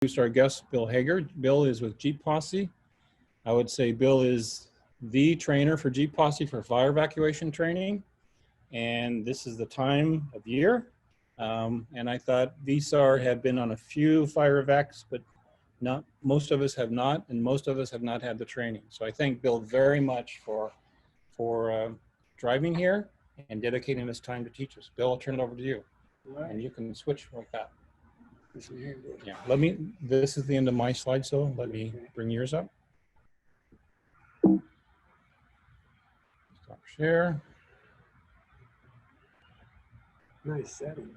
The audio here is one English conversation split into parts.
introduce our guest, Bill Hager. Bill is with Jeep Posse. I would say Bill is the trainer for Jeep Posse for fire evacuation training. And this is the time of year. And I thought VSAR had been on a few fire evacs, but not most of us have not, and most of us have not had the training. So I thank Bill very much for driving here and dedicating this time to teach us. Bill, I'll turn it over to you. Right. And you can switch like that. Yeah, this is the end of my slide, so let me bring yours up. Stop share. Nice setting.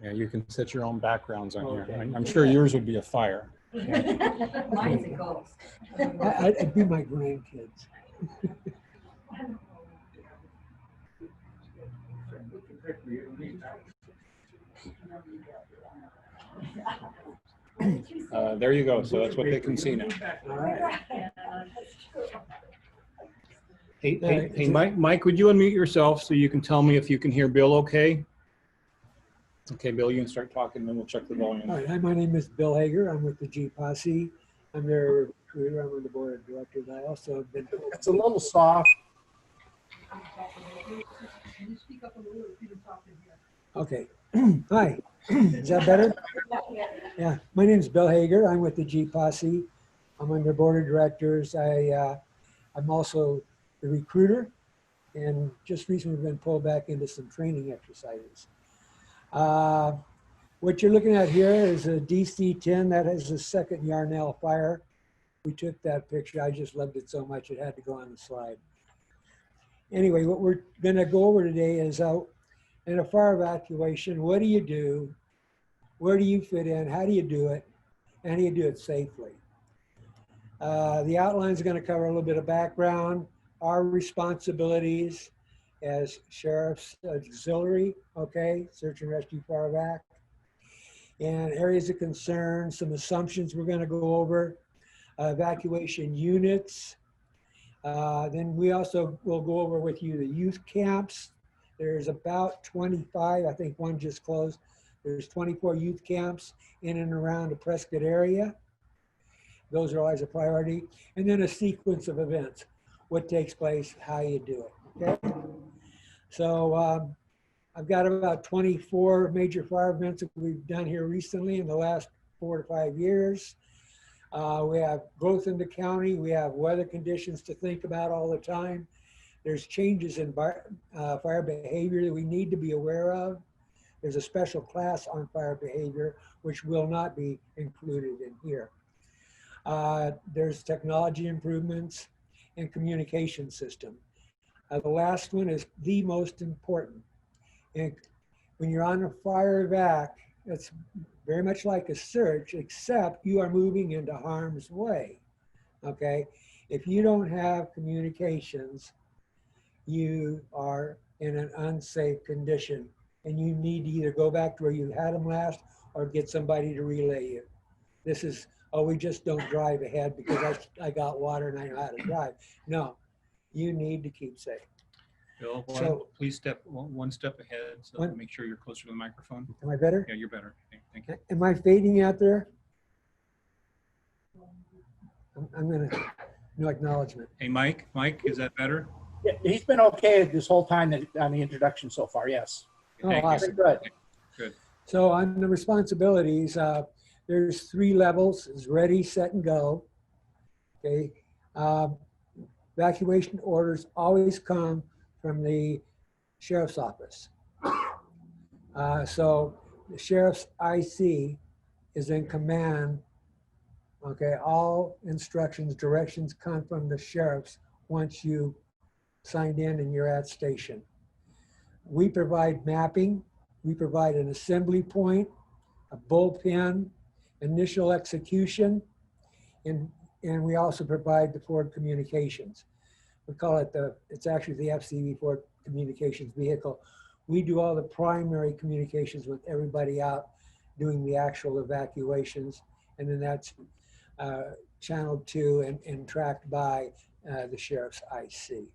Yeah, you can set your own backgrounds on here. I'm sure yours would be a fire. Mine's a ghost. I'd be my grandkids. There you go. So that's what they can see now. All right. Hey, Mike, would you unmute yourself so you can tell me if you can hear Bill okay? Okay, Bill, you can start talking, then we'll check the volume. All right. Hi, my name is Bill Hager. I'm with the Jeep Posse. I'm their recruiter. I'm on the board of directors. I also have been. It's a little soft. Okay. Hi. Is that better? Yeah. My name is Bill Hager. I'm with the Jeep Posse. I'm on their board of directors. I'm also the recruiter, and just recently been pulled back into some training exercises. What you're looking at here is a DC-10 that has a second Yarnell fire. We took that picture. I just loved it so much it had to go on the slide. Anyway, what we're going to go over today is in a fire evacuation, what do you do? Where do you fit in? How do you do it? And how do you do it safely? The outline is going to cover a little bit of background, our responsibilities as Sheriff's Auxiliary, okay, search and rescue fire evac, and areas of concern, some assumptions we're going to go over, evacuation units. Then we also will go over with you the youth camps. There's about 25, I think one just closed. There's 24 youth camps in and around the Prescott area. Those are always a priority. And then a sequence of events, what takes place, how you do it, okay? So I've got about 24 major fire events that we've done here recently in the last 4 to 5 years. We have growth in the county. We have weather conditions to think about all the time. There's changes in fire behavior that we need to be aware of. There's a special class on fire behavior, which will not be included in here. There's technology improvements and communication system. The last one is the most important. And when you're on a fire evac, it's very much like a search, except you are moving into harm's way, okay? If you don't have communications, you are in an unsafe condition, and you need to either go back to where you had them last or get somebody to relay you. This is, oh, we just don't drive ahead because I got water and I know how to drive. No, you need to keep safe. Bill, So, please step one step ahead so make sure you're closer to the microphone. Am I better? Yeah, you're better. Thank you. Am I fading out there? I'm going to, no acknowledgement. Hey, Mike, is that better? Yeah, he's been okay this whole time on the introduction so far, yes. Oh, Thank you. awesome. Good. Good. So on the responsibilities, there's 3 levels: is ready, set, and go. Okay. Evacuation orders always come from the sheriff's office. So the sheriff's IC is in command. Okay. All instructions, directions come from the sheriff's once you signed in and you're at station. We provide mapping. We provide an assembly point, a bullpen, initial execution, and we also provide the forward communications. We call it it's actually the FCV forward communications vehicle. We do all the primary communications with everybody out doing the actual evacuations, and then that's channeled to and tracked by the sheriff's IC.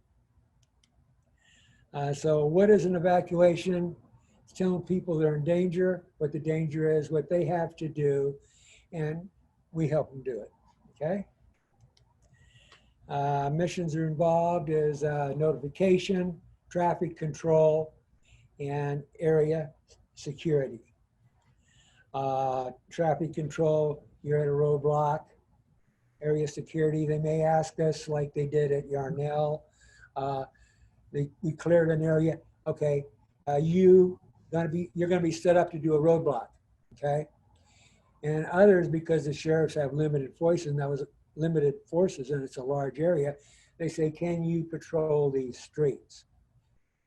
So what is an evacuation? telling people they're in danger, what the danger is, what they have to do, and we help them do it, okay? Missions are involved is notification, traffic control, and area security. Traffic control, you're at a roadblock. Area security, they may ask us like they did at Yarnell. We cleared an area. Okay, you're gonna be set up to do a roadblock, okay? And others, because the sheriffs have limited forces, and that was limited forces, and it's a large area, they say, can you patrol these streets?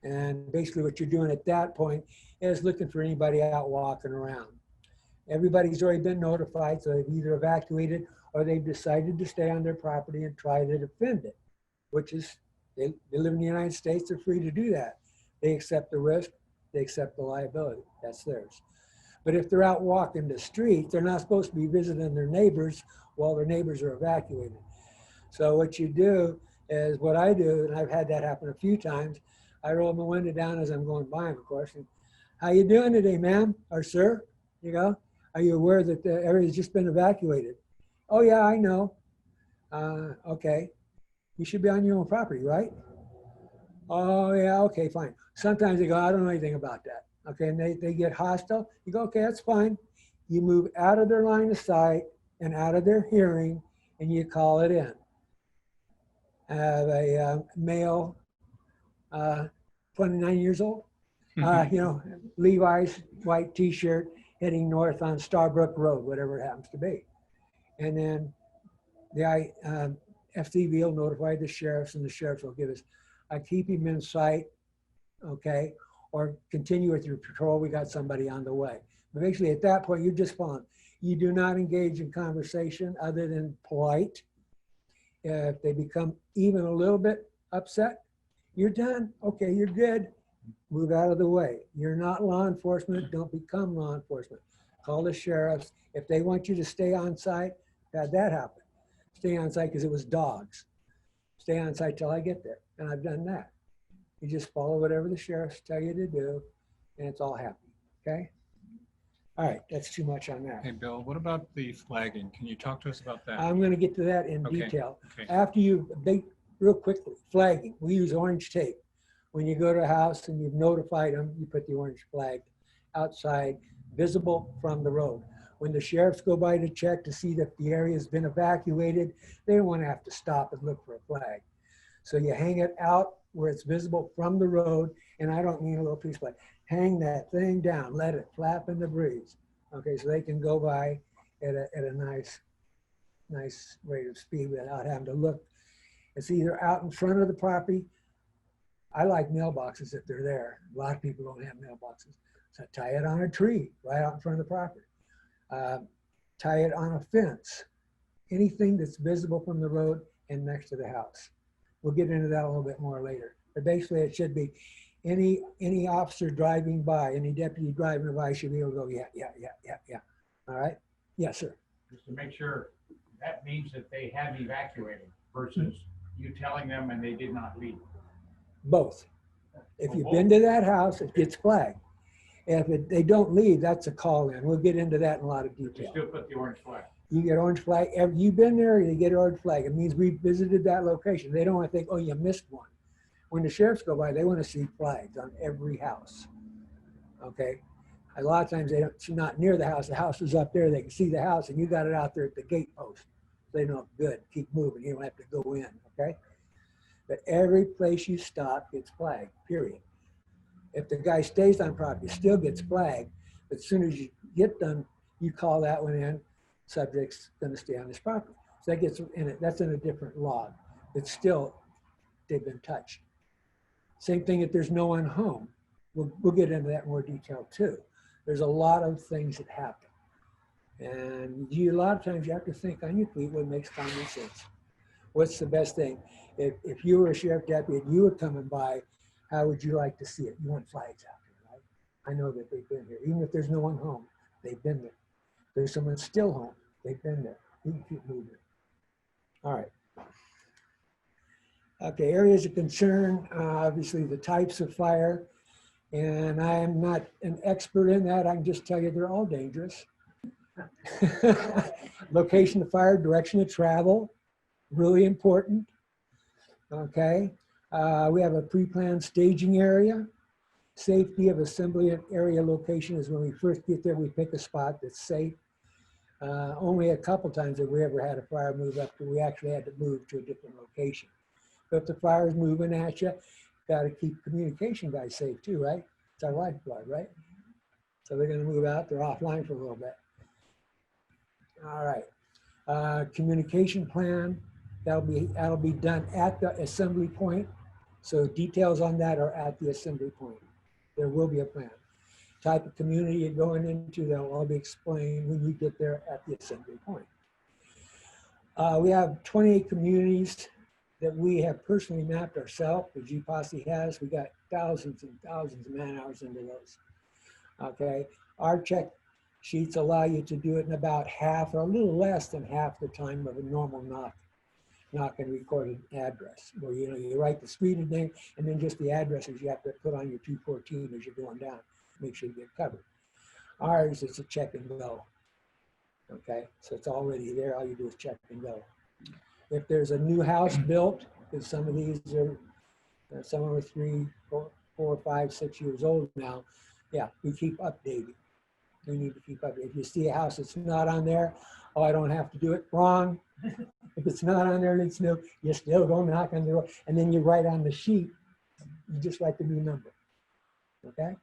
And basically what you're doing at that point is looking for anybody out walking around. Everybody's already been notified, so they've either evacuated or they've decided to stay on their property and try to defend it, which is, they live in the United States, they're free to do that. They accept the risk, they accept the liability, that's theirs. But if they're out walking the street, they're not supposed to be visiting their neighbors while their neighbors are evacuated. So what you do is, what I do, and I've had that happen a few times, I roll my window down as I'm going by them, of course. And, how you doing today, ma'am or sir? You know, are you aware that the area's just been evacuated? Oh yeah, I know. Okay, you should be on your own property, right? Oh yeah, okay, fine. Sometimes they go, I don't know anything about that. Okay, and they get hostile. You go, okay, that's fine. You move out of their line of sight and out of their hearing, and you call it in. I have a male, 29 years old, you know, Levi's white t-shirt, heading north on Starbrook Road, whatever it happens to be. And then the FCB will notify the sheriffs, and the sheriffs will give us, I keep him in sight, okay, or continue with your patrol, we got somebody on the way. But basically at that point, you're just following. You do not engage in conversation other than polite. If they become even a little bit upset, you're done. Okay, you're good. Move out of the way. You're not law enforcement. Don't become law enforcement. Call the sheriffs. If they want you to stay on site, had that happen. Stay on site because it was dogs. Stay on site till I get there. And I've done that. You just follow whatever the sheriffs tell you to do, and it's all happy. Okay? All right, that's too much on that. Hey, Bill, what about the flagging? Can you talk to us about that? I'm going to get to that in Okay, detail. okay. After real quickly, flagging. We use orange tape. When you go to a house and you've notified them, you put the orange flag outside, visible from the road. When the sheriffs go by to check to see that the area has been evacuated, they don't want to have to stop and look for a flag. So you hang it out where it's visible from the road, and I don't mean a little piece, but hang that thing down, let it flap in the breeze. Okay, so they can go by at a nice rate of speed without having to look. It's either out in front of the property. I like mailboxes if they're there. A lot of people don't have mailboxes. So tie it on a tree right out in front of the property. Tie it on a fence. Anything that's visible from the road and next to the house. We'll get into that a little bit more later. But basically it should be any officer driving by, any deputy driving by should be able to go, yeah. All right? Yes, sir. Just to make sure, that means that they have evacuated versus you telling them and they did not leave. Both. If you've been to that house, it gets flagged. If they don't leave, that's a call in. We'll get into that in a lot of You detail. still put the orange flag. You get orange flag. You've been there, you get orange flag. It means we visited that location. They don't want to think, oh, you missed one. When the sheriffs go by, they want to see flags on every house. Okay? A lot of times it's not near the house. The house is up there. They can see the house, and you got it out there at the gate post. They know, good, keep moving. You don't have to go in, okay? But every place you stop gets flagged, period. If the guy stays on property, it still gets flagged. But as soon as you get done, you call that one in, subject's gonna stay on his property. So that gets in it, that's in a different log. It's still, they've been touched. Same thing if there's no one home. We'll get into that in more detail too. There's a lot of things that happen. And a lot of times you have to think on your feet what makes common sense. What's the best thing? If you were a sheriff deputy and you were coming by, how would you like to see it? You want flags out there, right? I know that they've been here. Even if there's no one home, they've been there. If there's someone still home, they've been there. You can keep moving. All right. Okay, areas of concern, obviously the types of fire. And I am not an expert in that. I can just tell you they're all dangerous. Location of fire, direction of travel, really important. Okay. We have a pre-planned staging area. Safety of assembly area location is when we first get there, we pick a spot that's safe. Only a couple times have we ever had a fire move up, we actually had to move to a different location. But if the fire is moving at you, got to keep communication guys safe too, right? It's our lifeblood, right? So they're going to move out, they're offline for a little bit. All right. Communication plan, that'll be done at the assembly point. So details on that are at the assembly point. There will be a plan. Type of community you're going into, that'll all be explained when you get there at the assembly point. We have 28 communities that we have personally mapped ourselves. The GPOSSE has. We got thousands and thousands of man hours into those. Okay, our check sheets allow you to do it in about half or a little less than half the time of a normal knock and recorded address, where you write the street name and then just the addresses you have to put on your 214 as you're going down. Make sure you get covered. Ours is a check and go. Okay, so it's already there. All you do is check and go. If there's a new house built, because some of these are, some are 3, 4, 5, 6 years old now. Yeah, we keep updating. We need to keep updating. If you see a house that's not on there, oh, I don't have to do it. Wrong. If it's not on there and it's new, you still go knock on the door, and then you write on the sheet. You just write the new number. Okay.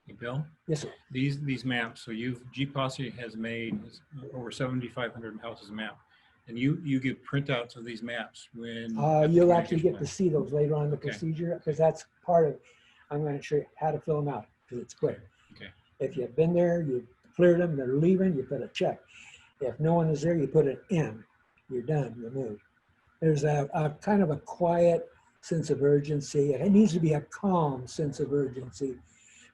Hey, Bill, Yes, sir. these maps, so GPOSSE has made over 7,500 houses mapped, and you give printouts of these maps when at the You'll actually communication get to plan. see those later on in the Okay. procedure, because that's part of, I'm going to show you how to fill them out, because it's quick. Okay. If you've been there, you cleared them, they're leaving, you put a check. If no one is there, you put an N. You're done, you move. There's a kind of a quiet sense of urgency. It needs to be a calm sense of urgency,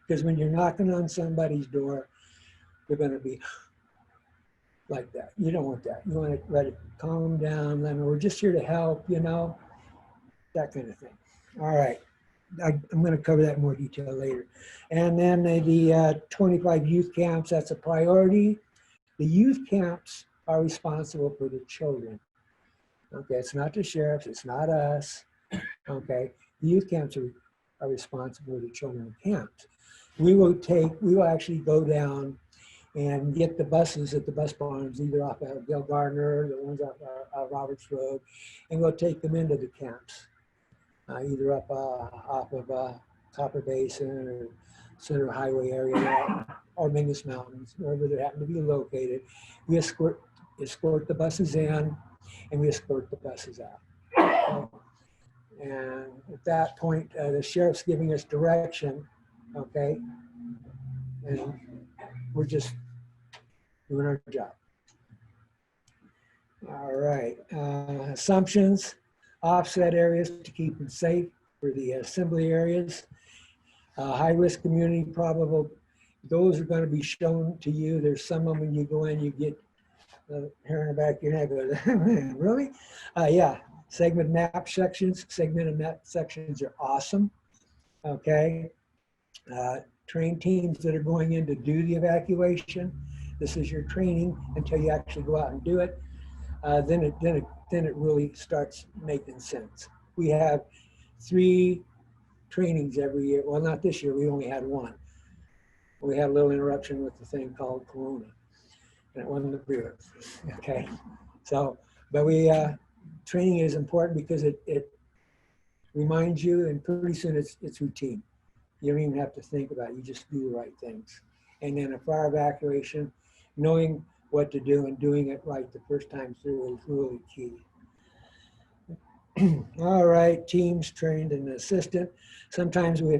because when you're knocking on somebody's door, they're going to be like that. You don't want that. You want to let it calm down. Let them, we're just here to help, that kind of thing. All right. I'm going to cover that in more detail later. And then the 25 youth camps, that's a priority. The youth camps are responsible for the children. Okay, it's not the sheriffs, it's not us. Okay, the youth camps are responsible for the children in camps. We will actually go down and get the buses at the bus barns, either off of Gil Gardner, the ones off Roberts Road, and we'll take them into the camps, either up off of Copper Basin or Center Highway area or Mingus Mountains, wherever they happen to be located. We escort the buses in and we escort the buses out. And at that point, the sheriff's giving us direction, okay? And we're just doing our job. All right, assumptions, offset areas to keep them safe for the assembly areas. High-risk community probable, those are going to be shown to you. There's some of them when you go in, you get hair in the back of your neck. Really? Yeah, segmented map sections are awesome. Okay. Train teams that are going in to do the evacuation. This is your training until you actually go out and do it. Then it really starts making sense. We have 3 trainings every year. Well, not this year. We only had 1. We had a little interruption with the thing called Corona, and it wasn't the beer. Okay, so but training is important because it reminds you, and pretty soon it's routine. You don't even have to think about it. You just do the right things. And then a fire evacuation, knowing what to do and doing it right the first time through is really key. All right, teams trained and assistant. Sometimes we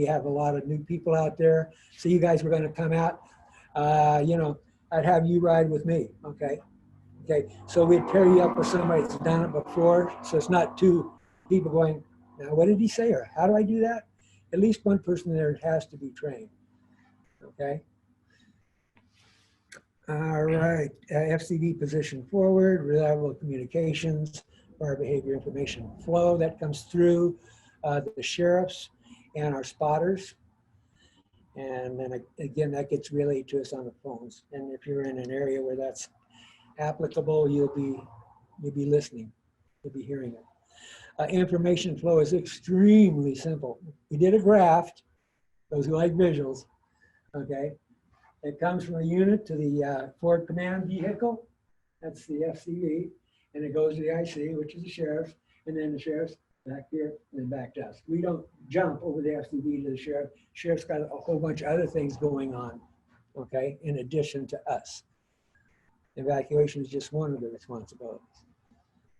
have a lot of new people out there. So you guys were going to come out, I'd have you ride with me, okay? Okay, so we'd pair you up with somebody that's done it before. So it's not 2 people going, now what did he say, or how do I do that? At least one person there has to be trained, okay? All right, FCD position forward, reliable communications, fire behavior information flow that comes through the sheriffs and our spotters. And then again, that gets relayed to us on the phones. And if you're in an area where that's applicable, you'll be listening, you'll be hearing it. Information flow is extremely simple. We did a graph, those who like visuals, okay? It comes from the unit to the forward command vehicle, that's the FCV, and it goes to the IC, which is the sheriff's, and then the sheriff's back here and then back to us. We don't jump over the FCV to the sheriff. Sheriff's got a whole bunch of other things going on, okay, in addition to us. Evacuation is just one of the responsibilities.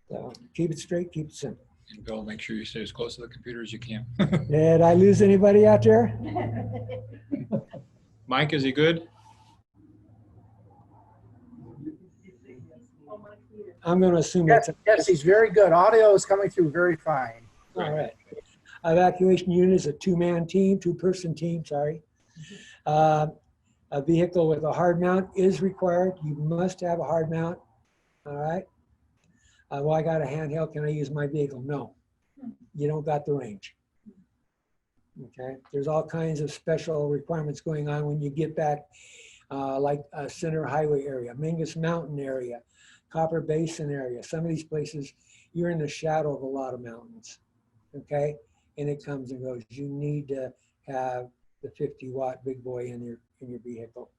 So keep it straight, keep it simple. And Bill, make sure you stay as close to the computer as you can. Did I lose anybody out there? Mike, is he good? I'm going to assume Yes, it's yes, he's very good. Audio is coming through very fine. all right. Evacuation unit is a two-man team, two-person team, sorry. A vehicle with a hard mount is required. You must have a hard mount, all right? Well, I got a handheld, can I use my vehicle? No, you don't got the range. Okay, there's all kinds of special requirements going on when you get back, like Center Highway area, Mingus Mountain area, Copper Basin area. Some of these places, you're in the shadow of a lot of mountains, okay? And it comes and goes. You need to have the 50-watt big boy in your vehicle.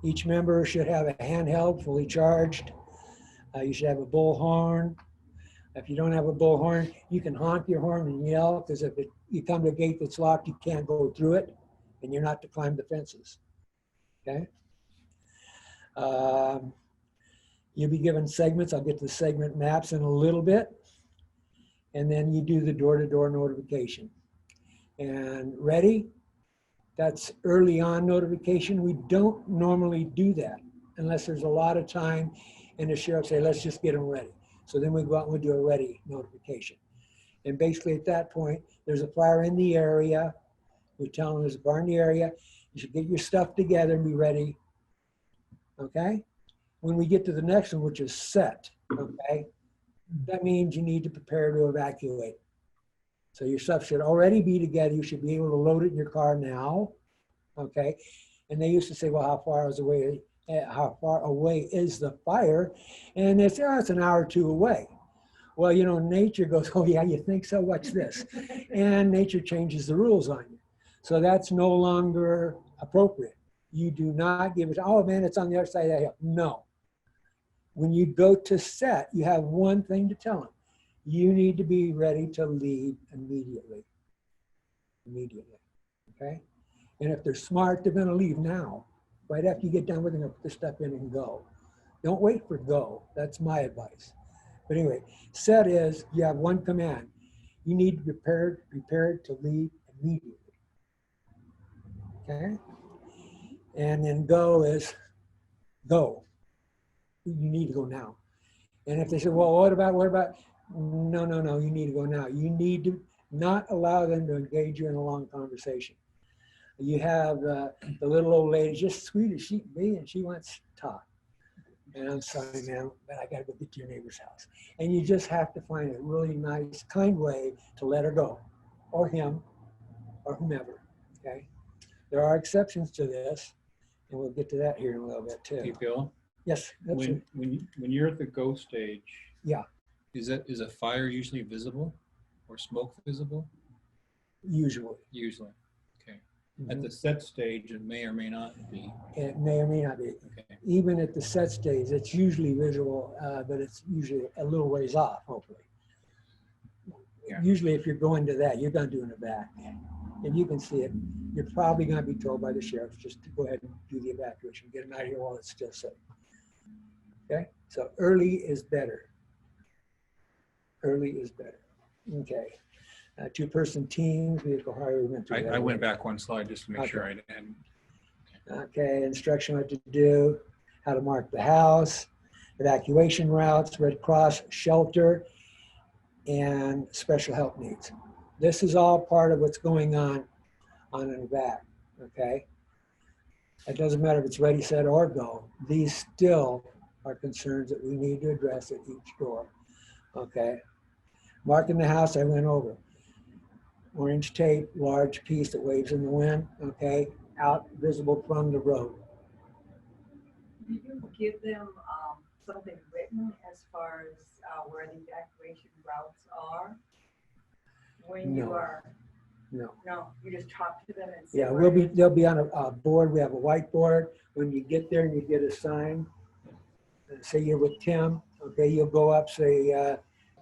Each member should have a handheld, fully charged. You should have a bullhorn. If you don't have a bullhorn, you can honk your horn and yell, because if you come to a gate that's locked, you can't go through it, and you're not to climb the fences, okay? You'll be given segments. I'll get to the segment maps in a little bit. And then you do the door-to-door notification. And ready? That's early on notification. We don't normally do that unless there's a lot of time and the sheriff say, let's just get them ready. So then we go out and we do a ready notification. And basically at that point, there's a fire in the area. We tell them there's a fire in the area. You should get your stuff together and be ready. Okay? When we get to the next one, which is set, okay? That means you need to prepare to evacuate. So your stuff should already be together. You should be able to load it in your car now, okay? And they used to say, well, how far away is the fire? And they say, oh, it's an hour or two away. Well, you know, nature goes, oh yeah, you think so? Watch this. And nature changes the rules on you. So that's no longer appropriate. You do not give it, oh man, it's on the other side of that hill. No. When you go to set, you have one thing to tell them. You need to be ready to leave immediately. Immediately, okay? And if they're smart, they're gonna leave now. Right after you get done with it, they're gonna put their stuff in and go. Don't wait for go. That's my advice. But anyway, set is, you have one command. You need to be prepared to leave immediately, okay? And then go is go. You need to go now. And if they say, well, what about? No, you need to go now. You need to not allow them to engage you in a long conversation. You have the little old lady, just sweet as she can be, and she wants to talk. And I'm sorry, ma'am, but I got to go get to your neighbor's house. And you just have to find a really nice, kind way to let her go, or him, or whomever, okay? There are exceptions to this, and we'll get to that here in a little bit too. Hey, Bill, Yes, that's it. when you're at the go stage, Yeah. is a fire usually visible or smoke visible? Usually. Usually. Okay. Mhm. At the set stage, it may or may not be. It may or may not be. Okay. Even at the set stage, it's usually visual, but it's usually a little ways off, hopefully. Yeah. Usually if you're going to that, you're going to do an evac. And you can see it. You're probably going to be told by the sheriff just to go ahead and do the evacuation, get them out of here while it's still safe. Okay, so early is better. Early is better. Okay. Two-person teams, vehicle hire. We went through that I went already. back one slide just to make sure I didn't. Okay, instruction what to do, how to mark the house, evacuation routes, Red Cross shelter, and special help needs. This is all part of what's going on an evac, okay? It doesn't matter if it's ready, set, or go. These still are concerns that we need to address at each door, okay? Marking the house, I went over. orange tape, large piece that waves in the wind, okay, out visible from the road. Do you give them something written as far as where the evacuation routes are? When you No. are, No. no, you just talk to them and say. Yeah, where they'll be on a board. We have a whiteboard. When you get there and you get a sign, say you're with Tim, okay, you'll go up, say,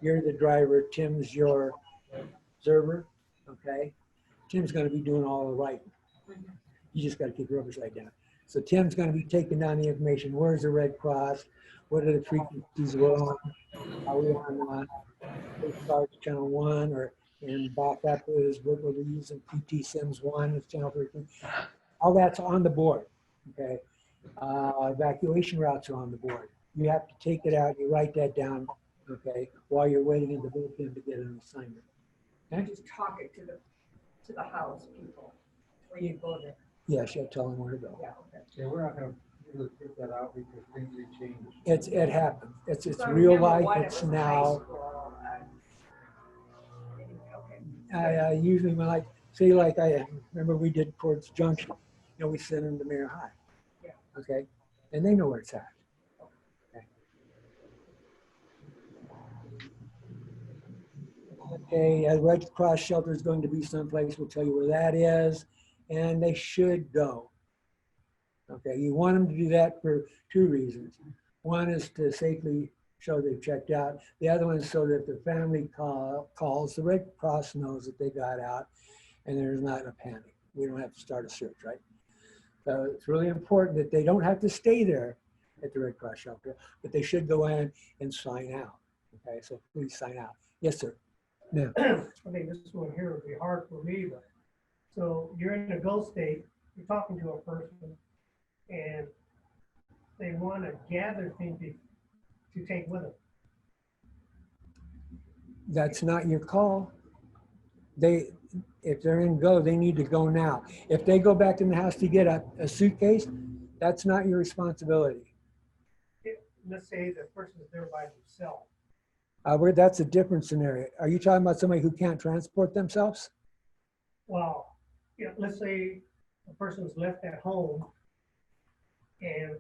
you're the driver, Tim's your observer, okay? Tim's gonna be doing all the writing. You just gotta keep your oversight down. So Tim's gonna be taking down the information. Where's the Red Cross? What are the frequencies we're on? Are we on channel 1 or and backup is what we're using PT Sims 1 is channel 13. All that's on the board, okay? Evacuation routes are on the board. You have to take it out, you write that down, okay, while you're waiting in the bullpen to get an assignment. You just talk it to the house people when you go there. Yes, you tell them where to go. Yeah, okay. Yeah, we're not gonna really put that out because things may change. It happens. It's So I real remember life. when it It's was high now. school, okay. I usually when I say like I remember we did Courts Junction, you know, we send them to Mayor High. Yeah. Okay, and they know where it's at. Okay, Red Cross shelter is going to be someplace. We'll tell you where that is, and they should go. Okay, you want them to do that for two reasons. One is to safely show they've checked out. The other one is so that if the family calls, the Red Cross knows that they got out and there's not a panic. We don't have to start a search, right? So it's really important that they don't have to stay there at the Red Cross shelter, but they should go in and sign out. Okay, so please sign out. Yes, sir. Yeah. I think this one here would be hard for me, but, so you're in a go state, you're talking to a person, and they want to gather things to take with them. That's not your call. If they're in go, they need to go now. If they go back in the house to get a suitcase, that's not your responsibility. Let's say the person's there by themselves. That's a different scenario. Are you talking about somebody who can't transport themselves? Well, you know, let's say a person's left at home and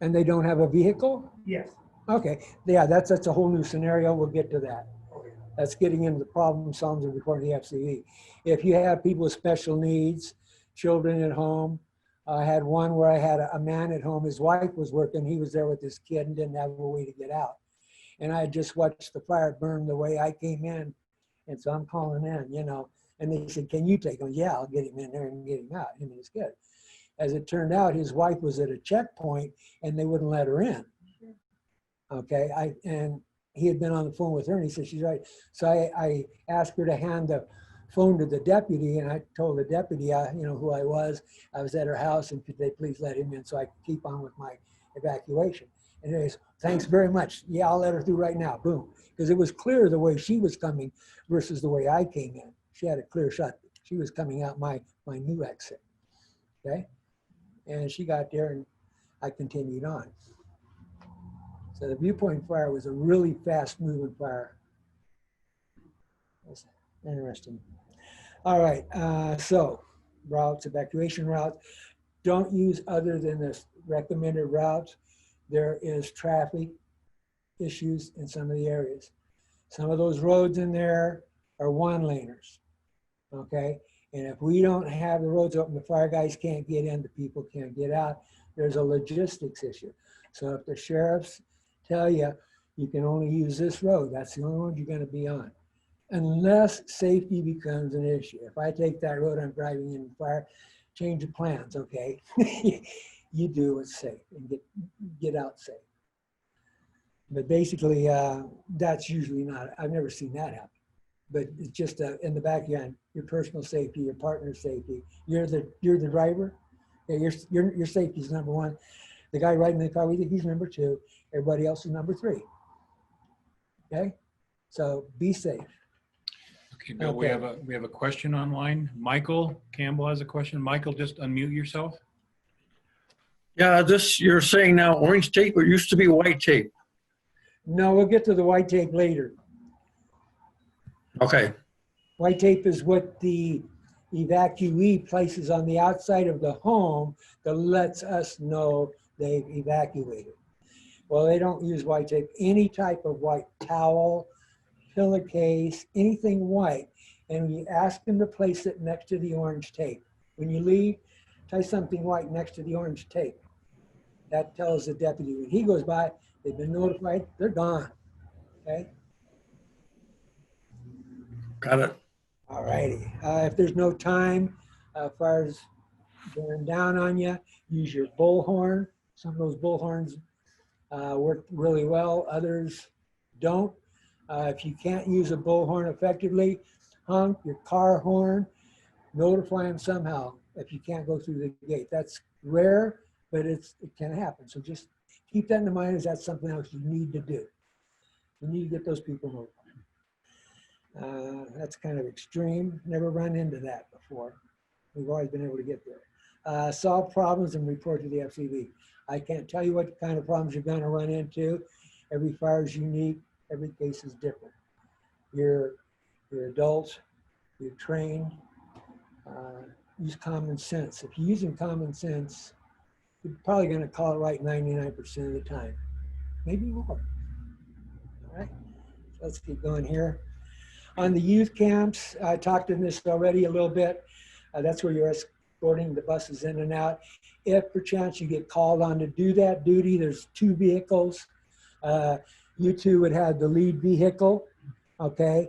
And they don't have a vehicle? yes. Okay, yeah, that's a whole new scenario. We'll get to that. Okay. That's getting into the problem solving before the FCE. If you have people with special needs, children at home, I had one where I had a man at home, his wife was working, he was there with his kid and didn't have a way to get out. And I had just watched the fire burn the way I came in. And so I'm calling in, you know, and they said, can you take him? Yeah, I'll get him in there and get him out, him and his kid. As it turned out, his wife was at a checkpoint and they wouldn't let her in. Okay, and he had been on the phone with her and he said, she's right. So I asked her to hand the phone to the deputy and I told the deputy, you know, who I was at her house and could they please let him in so I could keep on with my evacuation. And it was, thanks very much. Yeah, I'll let her through right now, boom. Because it was clear the way she was coming versus the way I came in. She had a clear shot. She was coming out my new exit, okay? And she got there and I continued on. So the viewpoint fire was a really fast moving fire. That's interesting. All right, so routes, evacuation routes. Don't use other than the recommended routes. There is traffic issues in some of the areas. Some of those roads in there are one-laners, okay? And if we don't have the roads open, the fire guys can't get in, the people can't get out. There's a logistics issue. So if the sheriffs tell you, you can only use this road, that's the only road you're gonna be on. Unless safety becomes an issue. If I take that road, I'm driving in fire, change of plans, okay? You do what's safe and get out safe. But basically, that's usually not, I've never seen that happen. But it's just in the back end, your personal safety, your partner's safety. You're the driver. Yeah, your safety is number one. The guy riding the car with you, he's number two. Everybody else is number three. Okay, so be safe. Okay, Bill, we have a question online. Michael Campbell has a question. Michael, just unmute yourself. Yeah, this you're saying now orange tape, or used to be white tape. No, we'll get to the white tape later. Okay. White tape is what the evacuee places on the outside of the home that lets us know they've evacuated. Well, they don't use white tape. Any type of white towel, pillowcase, anything white, and you ask them to place it next to the orange tape. When you leave, tie something white next to the orange tape. That tells the deputy when he goes by, they've been notified, they're gone. Okay? Got it. All righty. If there's no time, fire's going down on you, use your bullhorn. Some of those bullhorns work really well, others don't. If you can't use a bullhorn effectively, honk your car horn, notify them somehow if you can't go through the gate. That's rare, but it can happen. So just keep that in mind, as that's something else you need to do. You need to get those people notified. That's kind of extreme. Never run into that before. We've always been able to get there. Solve problems and report to the FCV. I can't tell you what kind of problems you're going to run into. Every fire is unique. Every case is different. You're adults. You're trained. Use common sense. If you're using common sense, you're probably going to call it right 99% of the time. Maybe more. All right. So let's keep going here. On the youth camps, I talked in this already a little bit. That's where you're escorting the buses in and out. If perchance you get called on to do that duty, there's 2 vehicles. You 2 would have the lead vehicle, okay?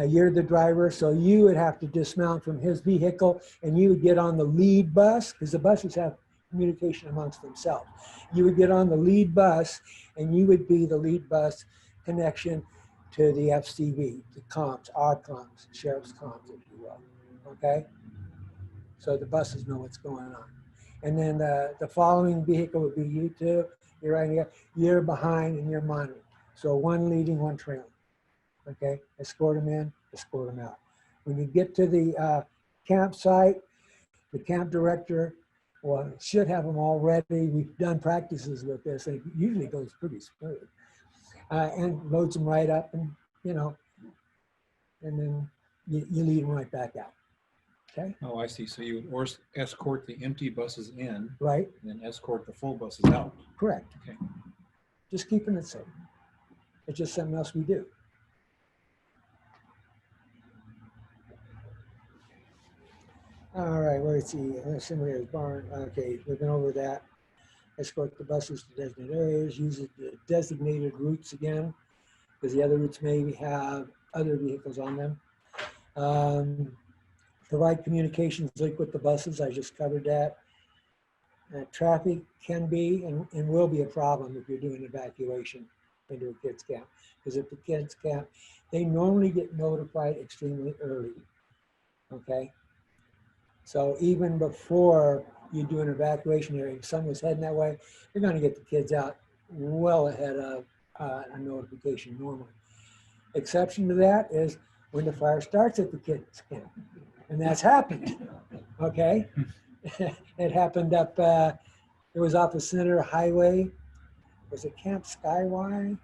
You're the driver, so you would have to dismount from his vehicle and you would get on the lead bus, because the buses have communication amongst themselves. You would get on the lead bus and you would be the lead bus connection to the FCV, the comms, our comms, sheriff's comms, if you will, okay? So the buses know what's going on. And then the following vehicle would be you 2. You're right here, you're behind and you're monitoring. So 1 leading, 1 trailing, okay? Escort them in, escort them out. When you get to the campsite, the camp director should have them all ready. We've done practices with this, and it usually goes pretty smooth. And loads them right up, and and then you lead them right back out. Okay. Oh, I see. So you would escort the empty buses in, Right. and then escort the full buses out. Correct. Okay. Just keeping it safe. It's just something else we do. All right. Where's the simulator's barn? Okay, we've been over that. Escort the buses to designated areas. Use the designated routes again, because the other routes may have other vehicles on them. Provide communications link with the buses. I just covered that. Traffic can be and will be a problem if you're doing evacuation into a kids camp. Because if the kids camp, they normally get notified extremely early. Okay. So even before you do an evacuation area, if someone's heading that way, you're going to get the kids out well ahead of a notification normally. Exception to that is when the fire starts at the kids camp. And that's happened, okay? It happened up, it was off of Senator Highway. Was it Camp Skyway?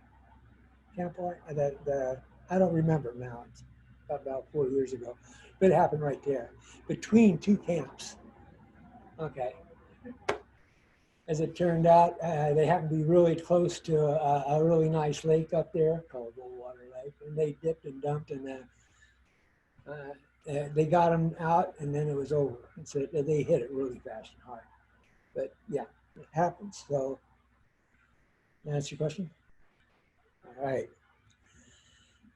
I don't remember now. It's about 4 years ago. But it happened right there, between 2 camps. Okay. As it turned out, they happened to be really close to a really nice lake up there called Water Lake. And they dipped and dumped, and they got them out, and then it was over. And so they hit it really fast and hard. But yeah, it happens. So, that's your question? All right.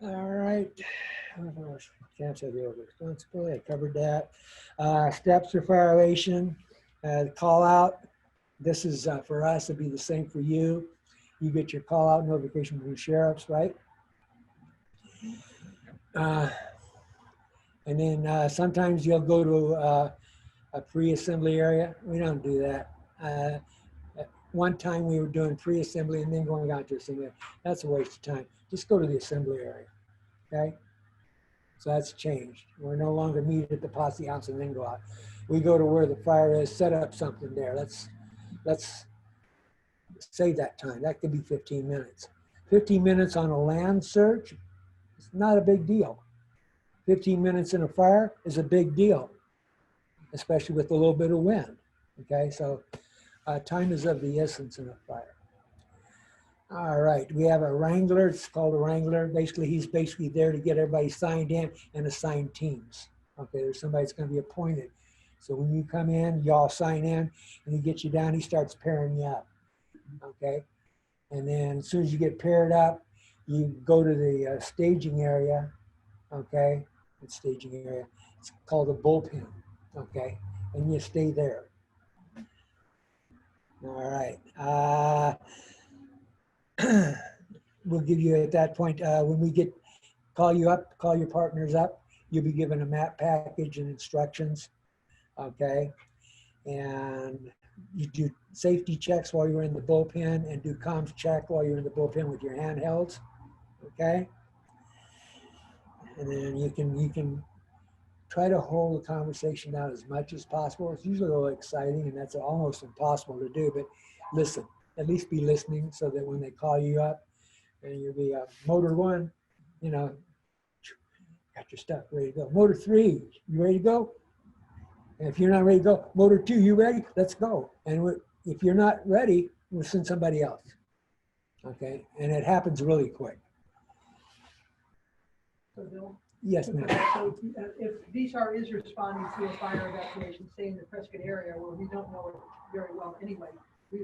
All right. Camps have the over responsibility. I covered that. Steps for fire elevation. Call out. This is for us. It'd be the same for you. You get your call out notification from the sheriffs, right? And then sometimes you'll go to a pre-assembly area. We don't do that. At one time we were doing pre-assembly and then going out to assembly. That's a waste of time. Just go to the assembly area, okay? So that's changed. We're no longer meet at the posse house and then go out. We go to where the fire is, set up something there. Let's save that time. That could be 15 minutes. 15 minutes on a land search, it's not a big deal. 15 minutes in a fire is a big deal, especially with a little bit of wind. Okay, so time is of the essence in a fire. All right, we have a wrangler. It's called a wrangler. Basically, he's basically there to get everybody signed in and assign teams. Okay, there's somebody that's going to be appointed. So when you come in, y'all sign in, and he gets you down. He starts pairing you up. Okay, and then as soon as you get paired up, you go to the staging area. Okay, the staging area. It's called a bullpen. Okay, and you stay there. All right. We'll give you at that point, when we call you up, call your partners up, you'll be given a map package and instructions, okay? And you do safety checks while you're in the bullpen and do comms check while you're in the bullpen with your handhelds, okay? And then you can try to hold the conversation down as much as possible. It's usually a little exciting and that's almost impossible to do, but listen, at least be listening so that when they call you up and you'll be motor 1, you know, got your stuff ready to go. Motor 3, you ready to go? And if you're not ready to go, motor 2, you ready? Let's go. And if you're not ready, we'll send somebody else. Okay, and it happens really quick. So Bill, Yes, ma'am. so if VSAR is responding to a fire evacuation, say in the Prescott area where we don't know it very well anyway, would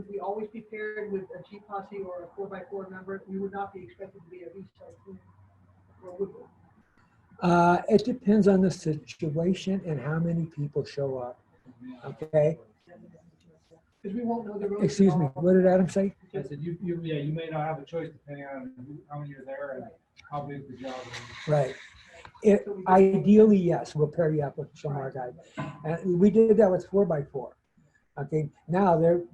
we always be paired with a G posse or a 4x4 member? We would not be expected to be a VSAR team, or would we? It depends on the situation and how many people show up. Okay. Because we won't know the road. Excuse me. What did Adam say? I said, you may not have a choice depending on how many are there and how big the job is. Right. Ideally, yes, we'll pair you up with some of our guys. And we did that with 4x4. Okay. Now they've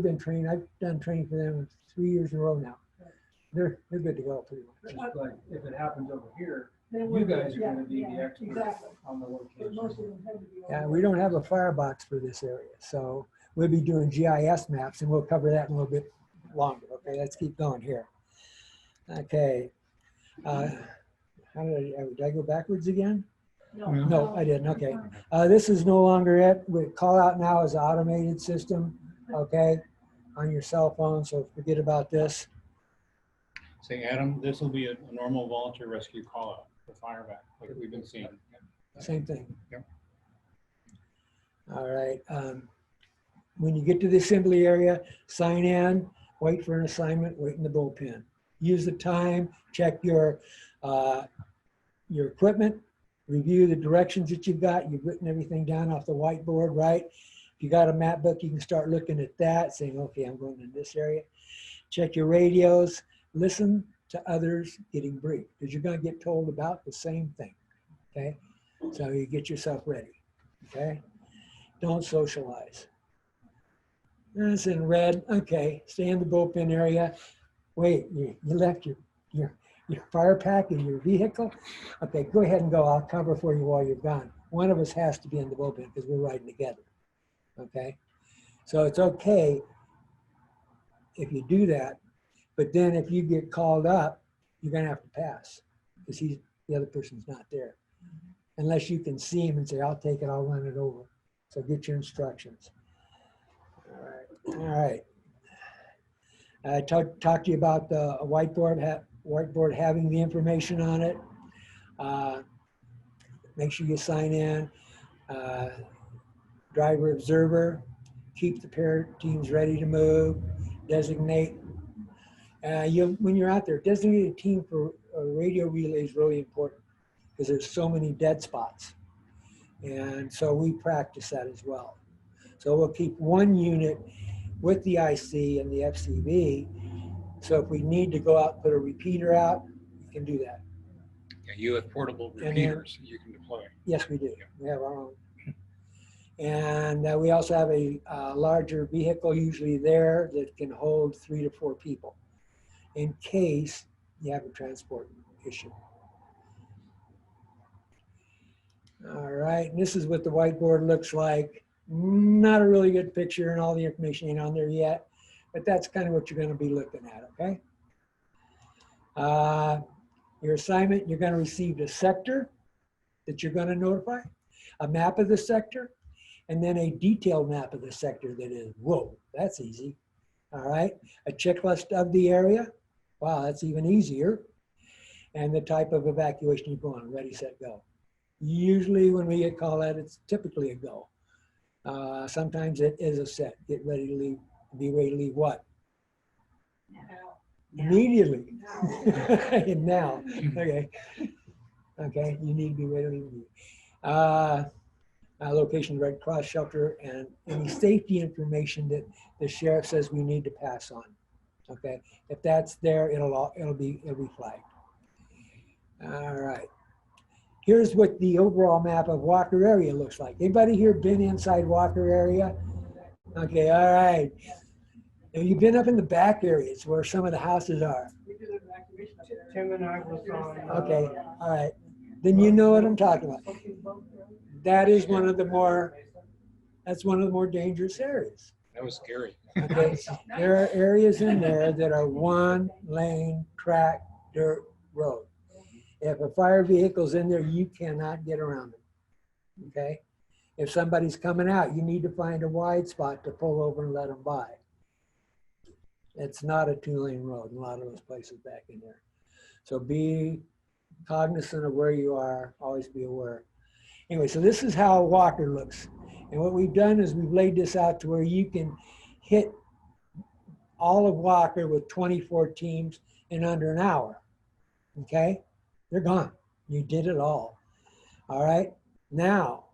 been trained. I've done training for them 3 years in a row now. They're good to go pretty much. Just like if it happens over here, Then you we're- guys are yeah, gonna be the yeah, experts exactly. on the But location. most of them tend to be. Yeah, we don't have a firebox for this area, so we'll be doing GIS maps, and we'll cover that in a little bit longer. Okay, let's keep going here. Okay. How did I go backwards again? No, I didn't. Okay. This is no longer it. We call out now is an automated system. Okay, on your cell phone. So forget about this. Say, Adam, this will be a normal volunteer rescue call out for fire back, like we've been seeing. Same thing. Yep. All right. When you get to the assembly area, sign in, wait for an assignment, wait in the bullpen. Use the time, check your equipment, review the directions that you've got. You've written everything down off the whiteboard, right? If you got a map book, you can start looking at that, saying, okay, I'm going in this area. Check your radios, listen to others getting briefed, because you're going to get told about the same thing, okay? So you get yourself ready, okay? Don't socialize. That's in red. Okay, stay in the bullpen area. Wait, you left your fire pack in your vehicle? Okay, go ahead and go. I'll cover for you while you're gone. One of us has to be in the bullpen because we're riding together. Okay, so it's okay if you do that, but then if you get called up, you're gonna have to pass because the other person's not there. Unless you can see him and say, I'll take it, I'll run it over. So get your instructions. All right. I talked to you about the whiteboard having the information on it. Make sure you sign in. Driver observer, keep the pair teams ready to move, designate. When you're out there, designate a team for a radio relay is really important because there's so many dead spots. And so we practice that as well. So we'll keep one unit with the IC and the FCV. So if we need to go out and put a repeater out, we can do that. Yeah, you have portable then- repeaters you can deploy. Yes, we do. We have our own. And we also have a larger vehicle usually there that can hold 3 to 4 people in case you have a transport issue. All right, and this is what the whiteboard looks like. Not a really good picture and all the information ain't on there yet, but that's kind of what you're going to be looking at, okay? Your assignment, you're going to receive a sector that you're going to notify, a map of the sector, and then a detailed map of the sector that is, whoa, that's easy. All right. A checklist of the area. Wow, that's even easier. And the type of evacuation you go on, ready, set, go. Usually when we get called out, it's typically a go. Sometimes it is a set, get ready to leave, be ready to leave what? Immediately. Now, okay. Okay, you need to be ready to leave. Location, Red Cross shelter, and any safety information that the sheriff says we need to pass on. Okay, if that's there, it'll be flagged. All right. Here's what the overall map of Walker area looks like. Anybody here been inside Walker area? Okay, all right. Have you been up in the back areas where some of the houses are? Tim and I was on. Okay, all right. Then you know what I'm talking about. That is one of the more dangerous areas. That was scary. Okay, there are areas in there that are one lane track dirt road. If a fire vehicle's in there, you cannot get around them. Okay, if somebody's coming out, you need to find a wide spot to pull over and let them by. It's not a 2-lane road in a lot of those places back in there. So be cognizant of where you are, always be aware. Anyway, so this is how Walker looks. And what we've done is we've laid this out to where you can hit all of Walker with 24 teams in under an hour. Okay? They're gone. You did it all. All right? Now,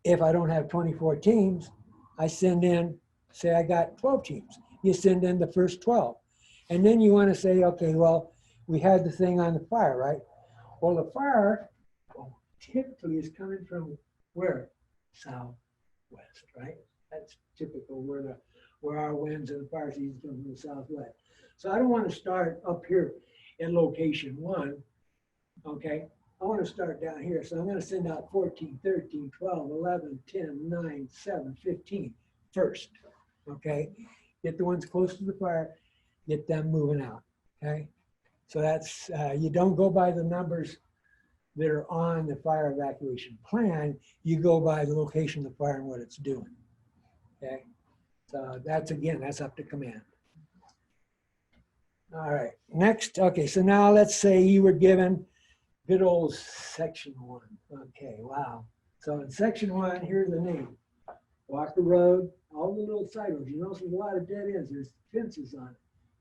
if I don't have 24 teams, I send in, say I got 12 teams. You send in the first 12. And then you want to say, okay, well, we had the thing on the fire, right? Well, the fire typically is coming from where? Southwest, right? That's typical where our winds and the fire seasons come from the southwest. So I don't want to start up here in location 1, okay? I want to start down here. So I'm going to send out 14, 13, 12, 11, 10, 9, 7, 15 first, okay? Get the ones close to the fire, get them moving out, okay? So that's, you don't go by the numbers that are on the fire evacuation plan, you go by the location of the fire and what it's doing, okay? So that's, again, that's up to command. All right, next, okay, so now let's say you were given good old section 1. Okay, wow. So in section 1, here's the name. Walker Road, all the little side roads. You notice there's a lot of dead ends. There's fences on it.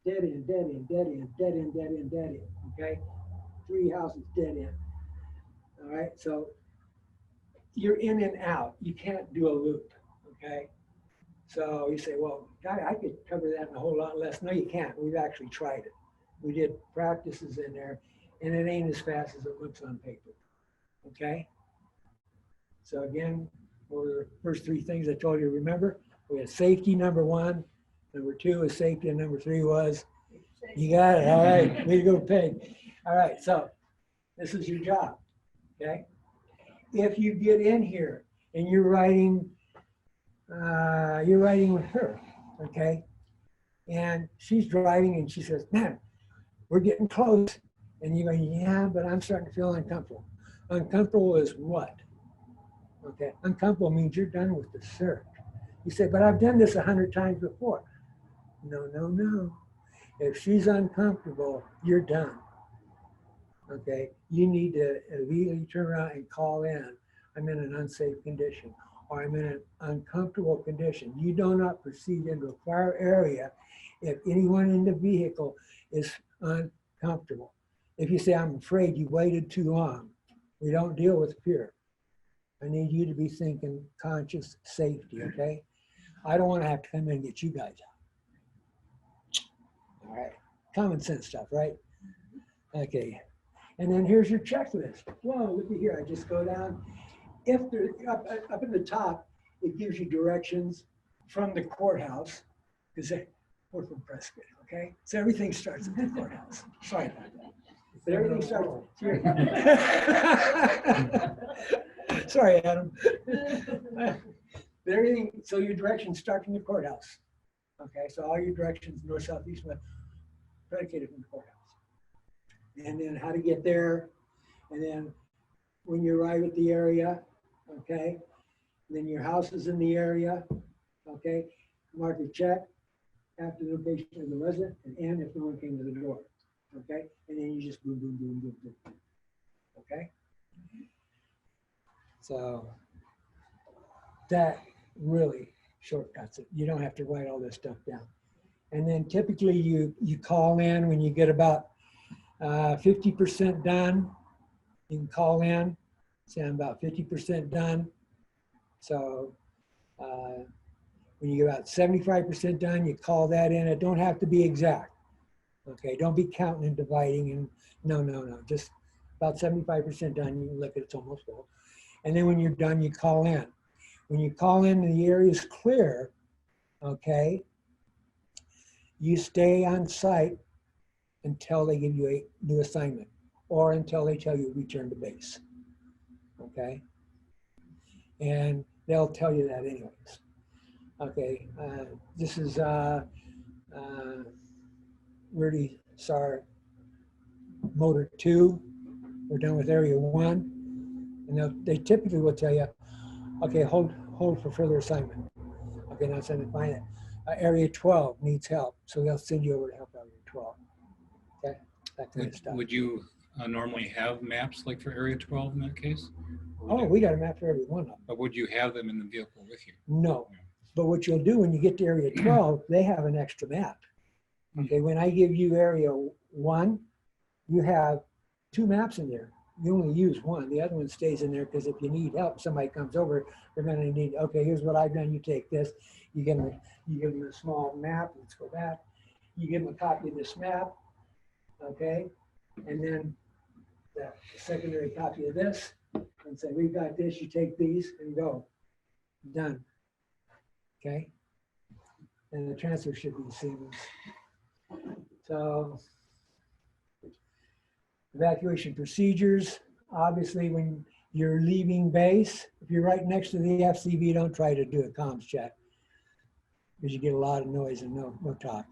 Dead end, dead end, dead end, dead end, dead end, dead end, okay? 3 houses dead end. All right, so you're in and out. You can't do a loop, okay? So you say, well, God, I could cover that in a whole lot less. No, you can't. We've actually tried it. We did practices in there, and it ain't as fast as it looks on paper, okay? So again, what were the first 3 things I told you to remember? We had safety, number 1. Number 2 was safety, and number 3 was, you got it, all right, way to go, Peg. All right, so this is your job. Okay, if you get in here and you're writing with her, okay, and she's driving and she says, man, we're getting close, and you go, yeah, but I'm starting to feel uncomfortable. Uncomfortable is what? Okay, uncomfortable means you're done with the search. You say, but I've done this 100 times before. No, no, no. If she's uncomfortable, you're done. Okay, you need to immediately turn around and call in. I'm in an unsafe condition, or I'm in an uncomfortable condition. You do not proceed into a fire area if anyone in the vehicle is uncomfortable. If you say, I'm afraid you waited too long, we don't deal with fear. I need you to be thinking conscious safety, okay? I don't want to have to come in and get you guys out. All right, common sense stuff, right? Okay. And then here's your checklist. Whoa, look at here. I just go down. If they're up in the top, it gives you directions from the courthouse, because we're from Prescott, okay? So everything starts at the courthouse. Sorry about that. But everything starts here. Sorry, Adam. But everything, so your directions start from the courthouse. Okay, so all your directions, north, south, east, west, predicated from the courthouse. and then how to get there. And then when you arrive at the area, okay, then your house is in the area, okay, mark your check after the location of the resident and end if no one came to the door, okay? And then you just boom, boom, boom, boom, boom, okay? So that really shortcuts it. You don't have to write all this stuff down. And then typically you call in when you get about 50% done. You can call in, say I'm about 50% done. So when you get about 75% done, you call that in. It don't have to be exact. Okay, don't be counting and dividing and no. Just about 75% done, you can look at it's almost full. And then when you're done, you call in. When you call in and the area is clear, okay, you stay on site until they give you a new assignment or until they tell you return to base, okay? And they'll tell you that anyways. Okay, this is VSAR motor 2. We're done with area 1. And they typically will tell you, okay, hold for further assignment. Okay, now send it, find it. Area 12 needs help, so they'll send you over to help area 12. Okay, that kind of stuff. Would you normally have maps like for Area 12 in that case? Oh, we got a map for every one of them. But would you have them in the vehicle with you? No, but what you'll do when you get to area 12, they have an extra map. Okay, when I give you area 1, you have 2 maps in there. You only use one. The other one stays in there because if you need help, somebody comes over, they're going to need, okay, here's what I've done. You take this. You give them a small map. Let's go back. You give them a copy of this map, okay? And then the secondary copy of this and say, we've got this. You take these and go. Done. Okay? And the transfer should be seamless. So evacuation procedures, obviously when you're leaving base, if you're right next to the FCV, don't try to do a comms check because you get a lot of noise and no talk.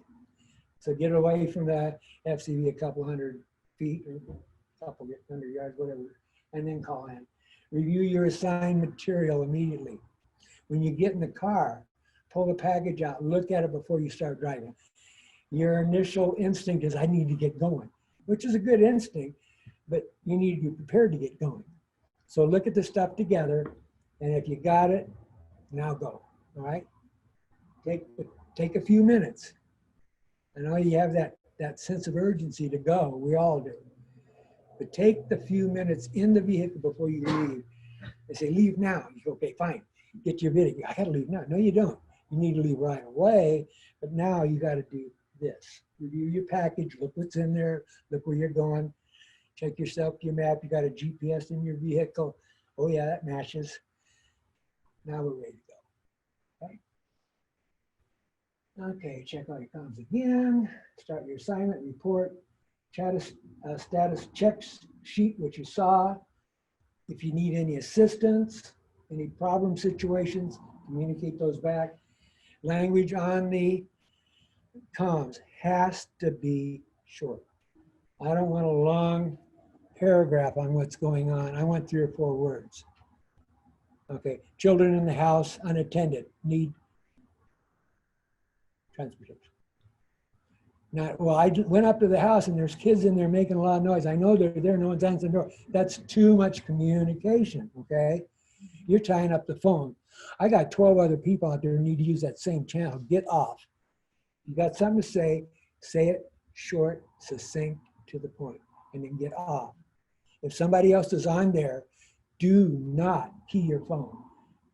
So get away from the FCV a couple hundred feet or a couple hundred yards, whatever, and then call in. Review your assigned material immediately. When you get in the car, pull the package out, look at it before you start driving. Your initial instinct is, I need to get going, which is a good instinct, but you need to be prepared to get going. So look at the stuff together, and if you got it, now go, all right? Take a few minutes. I know you have that sense of urgency to go, we all do. But take the few minutes in the vehicle before you leave. They say, leave now. You go, okay, fine, get your vehicle. I gotta leave now. No, you don't. You need to leave right away, but now you gotta do this. Review your package, look what's in there, look where you're going, check yourself, your map, you got a GPS in your vehicle. Oh yeah, that matches. Now we're ready to go, okay? Okay, check all your comms again, start your assignment, report, status checks sheet, what you saw. If you need any assistance, any problem situations, communicate those back. Language on the comms has to be short. I don't want a long paragraph on what's going on. I want 3 or 4 words. Okay, children in the house, unattended, need transportation. Not, well, I went up to the house and there's kids in there making a lot of noise. I know they're there, no one's answering the door. That's too much communication, okay? You're tying up the phone. I got 12 other people out there who need to use that same channel. Get off. You got something to say it short, succinct, to the point, and then get off. If somebody else is on there, do not key your phone.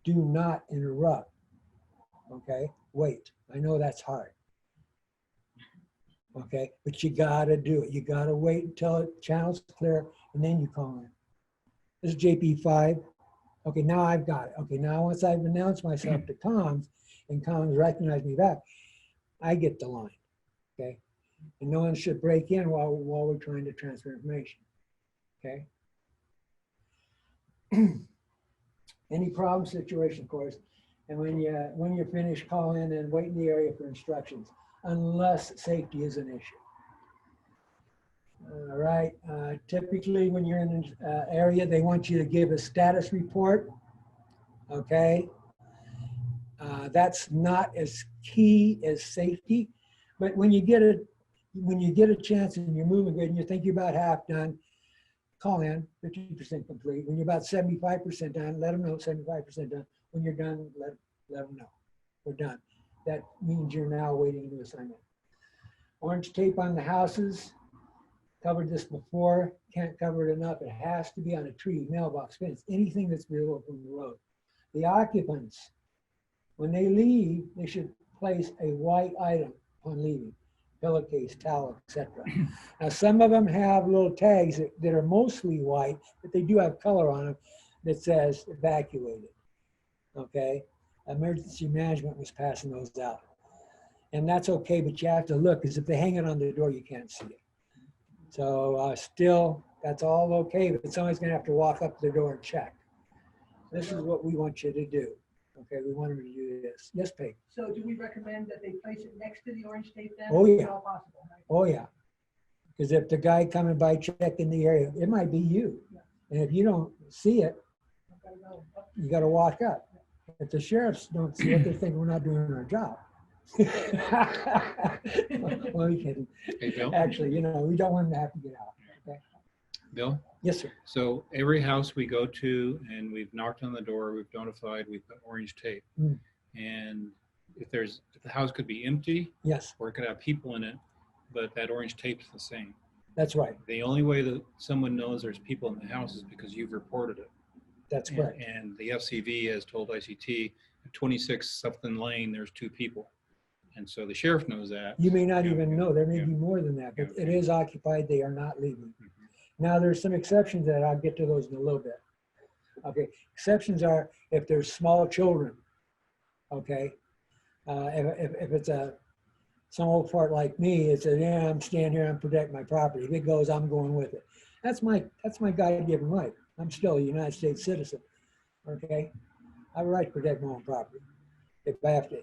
Do not interrupt, okay? Wait, I know that's hard, okay? But you gotta do it. You gotta wait until the channel's clear, and then you call in. This is JP5. Okay, now I've got it. Okay, now once I've announced myself to comms, and comms recognize me back, I get the line, okay? And no one should break in while we're trying to transfer information, okay? Any problem situation, of course, and when you're finished, call in and wait in the area for instructions, unless safety is an issue. All right, typically when you're in an area, they want you to give a status report, okay? That's not as key as safety, but when you get a chance and you're moving good and you think you're about half done, call in, 50% complete. When you're about 75% done, let them know 75% done. When you're done, let them know we're done. That means you're now awaiting a new assignment. Orange tape on the houses. Covered this before, can't cover it enough. It has to be on a tree, mailbox, fence, anything that's visible from the road. The occupants, when they leave, they should place a white item upon leaving, pillowcase, towel, etc. Now, some of them have little tags that are mostly white, but they do have color on them that says evacuated, okay? Emergency management was passing those out. And that's okay, but you have to look, because if they hang it on the door, you can't see it. So still, that's all okay, but somebody's gonna have to walk up to the door and check. This is what we want you to do. Okay, we want them to do this. Yes, Peg? So do we recommend that they place it next to the orange tape then? Oh, If yeah. at all possible, right? Oh, yeah. Because if the guy coming by checking the area, it might be you. And if you don't see it, Gotta go. you gotta walk up. If the sheriffs don't see it, they think we're not doing our job. Well, we can. Hey, Bill? Actually, we don't want them to have to get out. Okay? Bill? Yes, sir. So every house we go to and we've knocked on the door, we've notified, we put orange tape. Mm. And if the house could be empty Yes, or it could have people in it, but that orange tape's the same. that's right. The only way that someone knows there's people in the house is because you've reported it. That's And, correct. and the FCV has told ICT at 26 something lane, there's 2 people. And so the sheriff knows that. You may not Yeah. even know. There may Yeah. be more than that, but Yeah. it is occupied. They are not leaving. Mhm. Now, there's some exceptions that I'll get to those in a little bit. Okay, exceptions are if there's small children. Okay, if it's some old fart like me, it's yeah, I'm staying here and protect my property. If it goes, I'm going with it. That's my God-given right. I'm still a United States citizen. Okay, I have a right to protect my own property if I have to.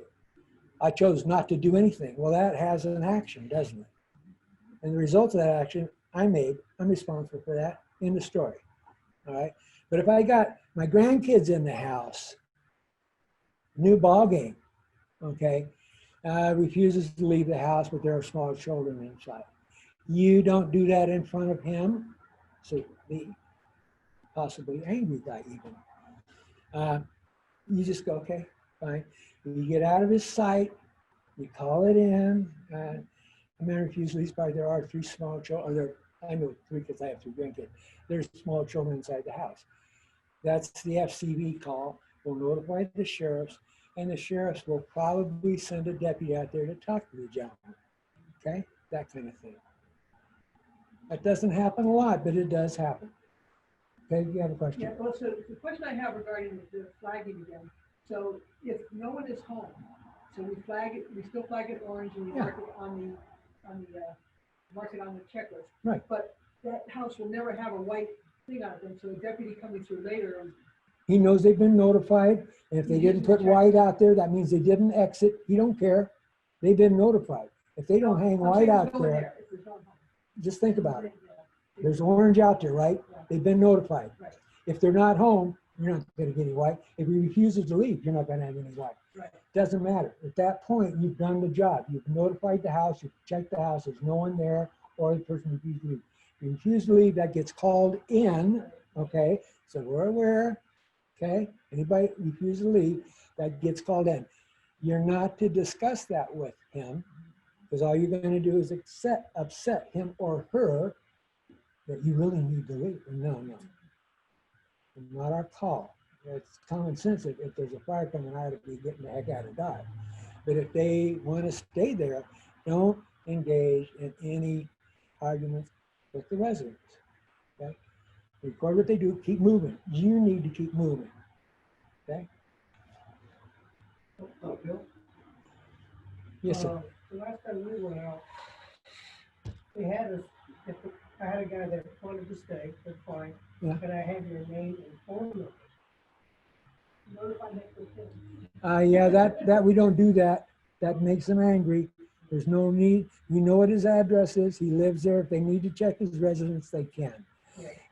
I chose not to do anything. Well, that has an action, doesn't it? And the result of that action I'm responsible for that in the story. All right. But if I got my grandkids in the house, new ball game, okay, refuses to leave the house, but there are small children inside. You don't do that in front of him, so the possibly angry guy even. You just go, okay, fine. You get out of his sight, you call it in. A man refused to leave, there are 3 small children, I know 3 because I have 3 grandkids. There's small children inside the house. That's the FCV call. We'll notify the sheriffs, and the sheriffs will probably send a deputy out there to talk to the gentleman. Okay, that kind of thing. That doesn't happen a lot, but it does happen. Okay, you have a question? Yeah, well, so the question I have regarding the flagging again, so if no one is home, so we flag it, we still flag it orange and we Yeah. mark it mark it on the checklist. Right. But that house will never have a white thing on it, then, so a deputy coming through later, He knows they've been notified, and if they didn't put white out there, that means they didn't exit. He don't care. They've been notified. If they don't hang I'm white saying out no one there, if there's no one home. just think about it. There's orange out there, right? They've been notified. Right. If they're not home, you're not gonna get any white. If he refuses to leave, you're not gonna have any white. Right. Doesn't matter. At that point, you've done the job. You've notified the house, you've checked the house, there's no one there, or the person refused to leave. If you refuse to leave, that gets called in, okay? So we're aware, okay? Anybody refuse to leave, that gets called in. You're not to discuss that with him, because all you're gonna do is upset him or her that you really need to leave. No. Not our call. It's common sense that if there's a fire coming, I ought to be getting the heck out of Dodge. But if they want to stay there, don't engage in any arguments with the residents. Okay? Record what they do, keep moving. You need to keep moving. Okay? Bill? Yes, sir. The last time we went out, they had us, I had a guy that wanted to stay, that's fine. Yeah. But I have your name and phone number. Notify next of kin. Yeah, that we don't do that. That makes them angry. There's no need. We know what his address is. He lives there. If they need to check his residence, they can.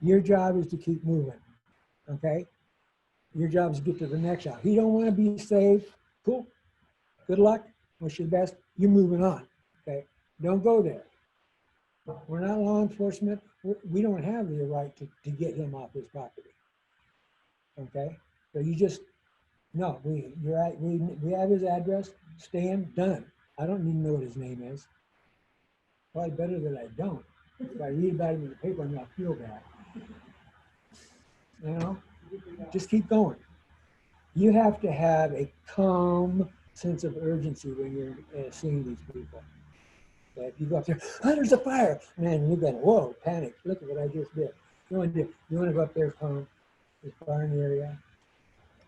Your job is to keep moving, okay? Your job is to get to the next house. He don't want to be saved. Cool. Good luck. Wish you the best. You're moving on, okay? Don't go there. We're not law enforcement. We don't have the right to get him off his property, okay? So you just, no, we have his address. Stand, done. I don't even know what his name is. Probably better that I don't. If I read about him in the paper, I'm gonna feel bad. You know, just keep going. You have to have a calm sense of urgency when you're seeing these people. Okay, if you go up there, oh, there's a fire, man, you're going, whoa, panic. Look at what I just did. You want to go up there, calm. There's fire in the area,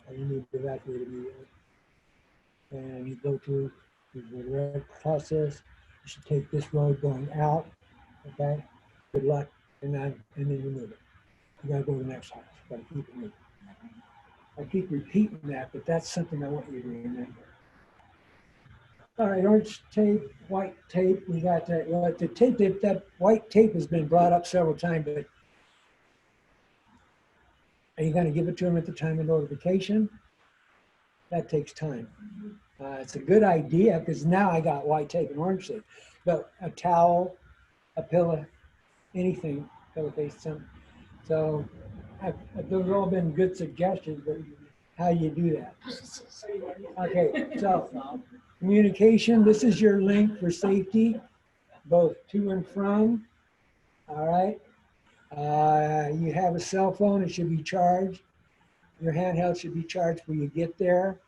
and you need to evacuate immediately. And you go through the red process. You should take this road going out. Okay, good luck, and then you move it. You gotta go to the next house. You gotta keep it moving. I keep repeating that, but that's something I want you to remember. All right, orange tape, white tape. We got that. Well, the tape, that white tape has been brought up several times, but are you going to give it to them at the time of notification? That takes time. It's a good idea because now I got white tape and orange tape, but a towel, a pillow, anything, pillowcase, something. So those have all been good suggestions, but how you do that? Okay, so communication, this is your link for safety, both to and from, all right? You have a cell phone, it should be charged. Your handheld should be charged when you get there.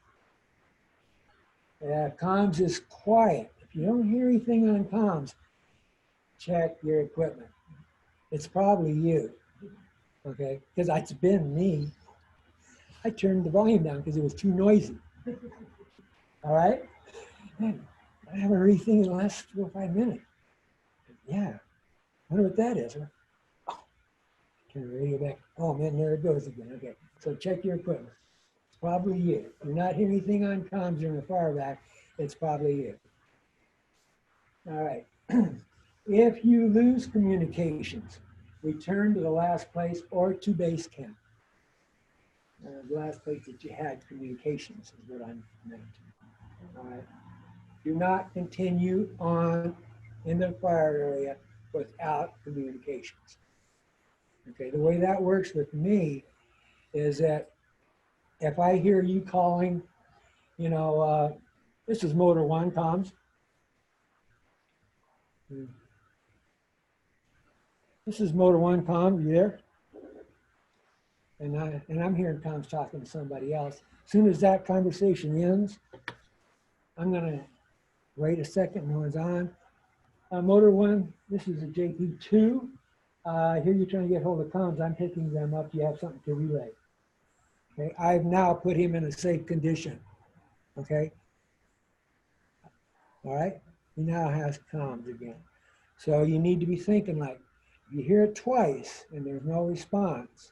Comms is quiet. If you don't hear anything on comms, check your equipment. It's probably you, okay? Because it's been me. I turned the volume down because it was too noisy. All right? Man, I haven't heard anything in the last 4 or 5 minutes. Yeah, I wonder what that is. Oh, turn the radio back. Oh man, there it goes again. Okay, so check your equipment. It's probably you. If you're not hearing anything on comms during the fire vac, it's probably you. All right. If you lose communications, return to the last place or to base camp. The last place that you had communications is what I'm meant to. All right. Do not continue on in the fire area without communications. Okay, the way that works with me is that if I hear you calling, you know, this is Motor One comms. This is Motor One comm. You there? And I'm hearing comms talking to somebody else. As soon as that conversation ends, I'm gonna wait a second. No one's on. Motor One, this is a JP2. I hear you're trying to get hold of comms. I'm picking them up. You have something to relay. Okay, I've now put him in a safe condition. Okay. All right. He now has comms again. So you need to be thinking like, if you hear it twice and there's no response,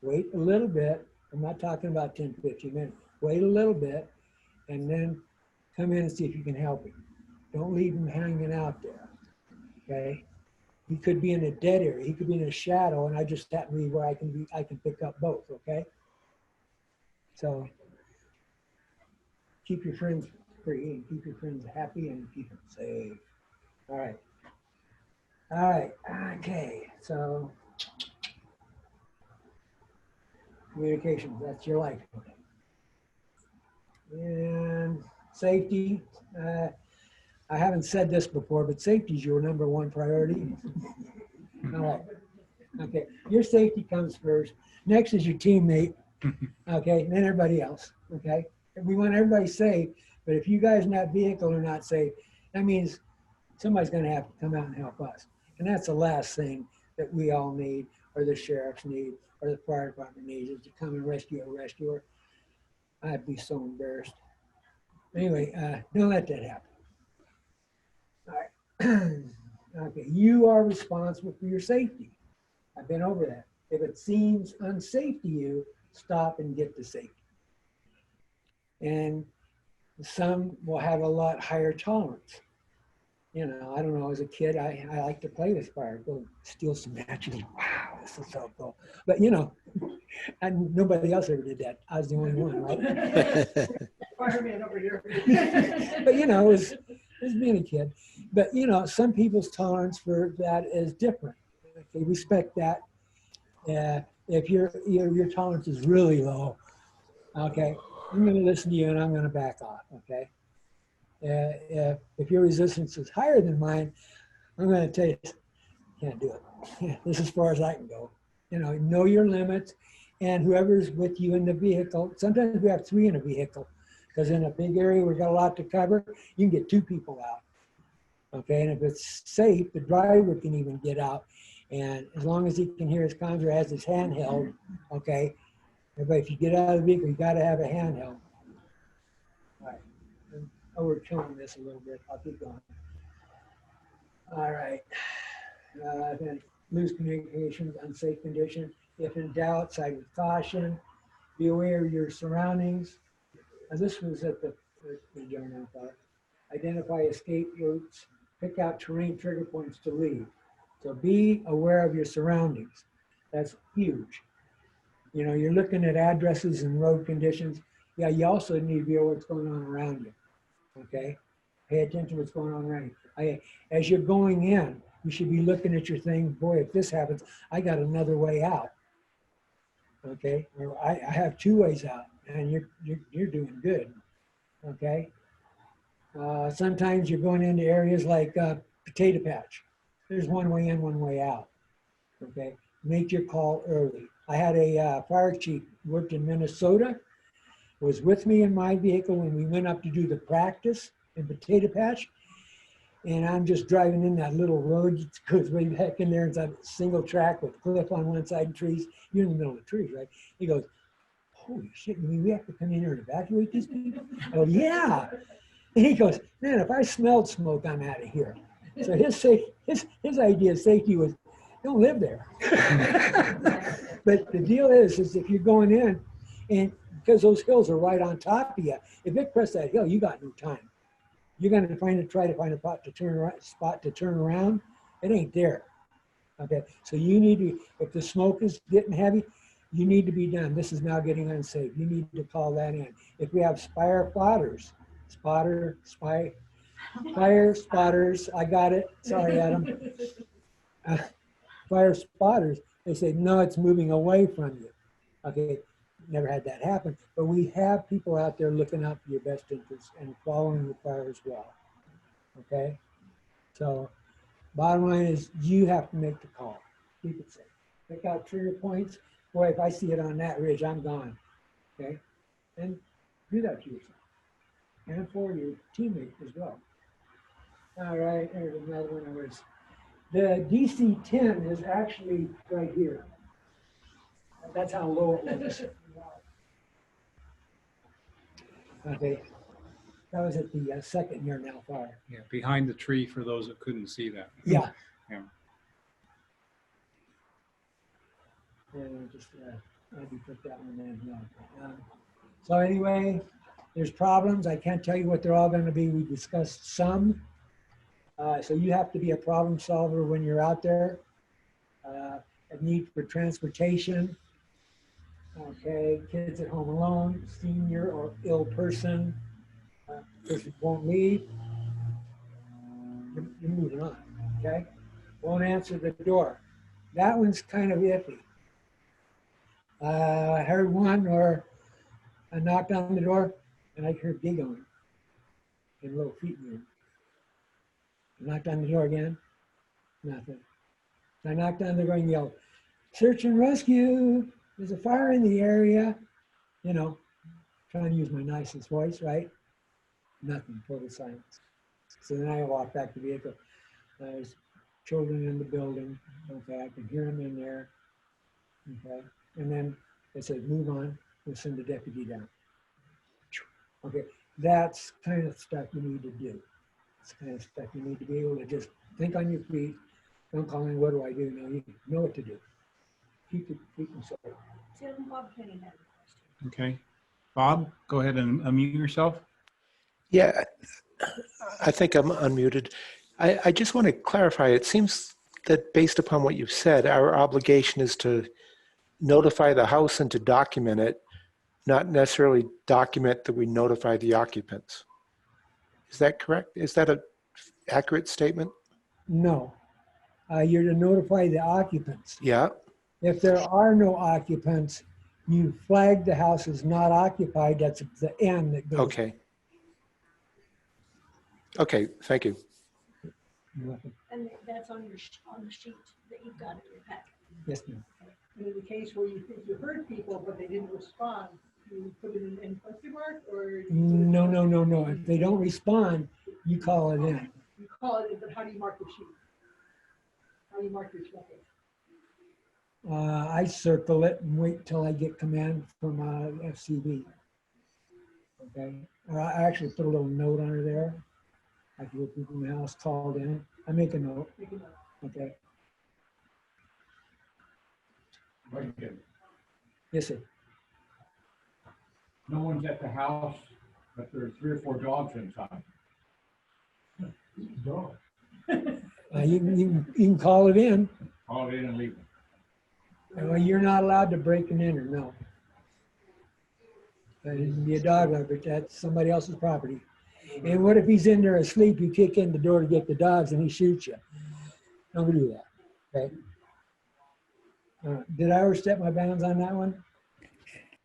wait a little bit. I'm not talking about 10, 15 minutes. Wait a little bit and then come in and see if you can help him. Don't leave him hanging out there. Okay. He could be in a dead area. He could be in a shadow, and I just happen to be where I can pick up both. Okay. So keep your friends free and keep your friends happy and keep them safe. All right. All right. Okay. So communications, that's your life. And safety. I haven't said this before, but safety is your number one priority. All right. Okay. Your safety comes first. Next is your teammate. Okay. And then everybody else. Okay. And we want everybody safe, but if you guys in that vehicle are not safe, that means somebody's going to have to come out and help us. And that's the last thing that we all need, or the sheriffs need, or the fire department needs, is to come and rescue a rescuer. I'd be so embarrassed. Anyway, don't let that happen. All right. Okay, you are responsible for your safety. I've been over that. If it seems unsafe to you, stop and get to safety. And some will have a lot higher tolerance. you know, I don't know, as a kid, I like to play with fire, go steal some matches. Wow, this is so cool. But, you know, and nobody else ever did that. I was the only one, right? Fireman over here. But, you know, it was being a kid. But, you know, some people's tolerance for that is different. Okay, respect that. If your tolerance is really low, okay, I'm going to listen to you and I'm going to back off, okay? If your resistance is higher than mine, I'm going to tell you, can't do it. This is as far as I can go. You know your limits, and whoever's with you in the vehicle. Sometimes we have 3 in a vehicle, because in a big area we've got a lot to cover. You can get 2 people out, okay? And if it's safe, the driver can even get out, and as long as he can hear his comms or has his handheld, okay? But if you get out of the vehicle, you got to have a handheld. All right. Oh, we're killing this a little bit. I'll keep going. All right. Then loose communications, unsafe condition. If in doubt, side with caution. Be aware of your surroundings. Now, this was at the General Park. Identify escape routes. Pick out terrain trigger points to leave. So be aware of your surroundings. That's huge. You know, you're looking at addresses and road conditions. Yeah, you also need to be aware of what's going on around you. Okay, pay attention to what's going on around you. As you're going in, you should be looking at your thing. Boy, if this happens, I got another way out. Okay, or I have 2 ways out, and you're doing good. Okay. Sometimes you're going into areas like potato patch. There's 1 way in, 1 way out. Okay, make your call early. I had a fire chief worked in Minnesota. Was with me in my vehicle when we went up to do the practice in Potato Patch. And I'm just driving in that little road. It goes way back in there. It's a single track with cliff on one side and trees. You're in the middle of the trees, right? He goes, holy shit, you mean we have to come in here and evacuate these people? Oh, yeah. And he goes, man, if I smelled smoke, I'm out of here. So his idea of safety was, don't live there. But the deal is if you're going in, and because those hills are right on top of you, if it crests that hill, you got no time. You're going to try to find a spot to turn around. It ain't there. Okay, so you need to, if the smoke is getting heavy, you need to be done. This is now getting unsafe. You need to call that in. If we have fire spotters, I got it. Sorry, Adam. Fire spotters, they say, no, it's moving away from you. Okay, never had that happen, but we have people out there looking out for your best interests and following the fire as well. Okay, so bottom line is you have to make the call. Keep it safe. Pick out trigger points. Boy, if I see it on that ridge, I'm gone. Okay, and do that to yourself and for your teammate as well. All right, there's another one. The DC-10 is actually right here. That's how low it was. Okay, that was at the second Yarnell fire. Yeah, behind the tree for those that couldn't see that. Yeah. Yeah. And just maybe put that one in. Yeah. So anyway, there's problems. I can't tell you what they're all going to be. We discussed some. So you have to be a problem solver when you're out there. A need for transportation. Okay, kids at home alone, senior or ill person, person won't leave. You're moving on, okay? Won't answer the door. That one's kind of iffy. I heard one, or I knocked on the door and I heard giggling and little feet moving. I knocked on the door again, nothing. I knocked on the door and yelled, search and rescue. There's a fire in the area, you know, trying to use my nicest voice, right? Nothing, total silence. So then I walked back to the vehicle. There's children in the building. Okay, I can hear them in there. Okay, and then they said, move on, we'll send the deputy down. Okay, that's kind of stuff you need to do. It's kind of stuff you need to be able to just think on your feet. Don't call me, what do I do? No, you know what to do. Keep them safe. Tim, Bob Kenny had a question. Okay. Bob, go ahead and unmute yourself. Yeah, I think I'm unmuted. I just want to clarify, it seems that based upon what you've said, our obligation is to notify the house and to document it, not necessarily document that we notify the occupants. Is that correct? Is that an accurate statement? No. You're to notify the occupants. Yeah, If there are no occupants, you flag the house as not occupied. That's the end that goes. okay. Okay, thank you. And that's on your, on the sheet that you've got in your packet. Yes, ma'am. And in the case where you think you heard people, but they didn't respond, you put it in question mark or? No. If they don't respond, you call it in. You call it in, but how do you mark the sheet? How do you mark your check? I circle it and wait till I get command from FCB. Okay. Or I actually put a little note under there. I do a people in the house called in. I make a note. Okay. Question. Yes, sir. No one's at the house, but there are 3 or 4 dogs inside. Dog. You can call it in. Call it in and leave them. Well, you're not allowed to break and enter, no. But it can be a dog lover, that's somebody else's property. And what if he's in there asleep, you kick in the door to get the dogs and he shoots you? Don't do that, okay? Did I overstep my bounds on that one?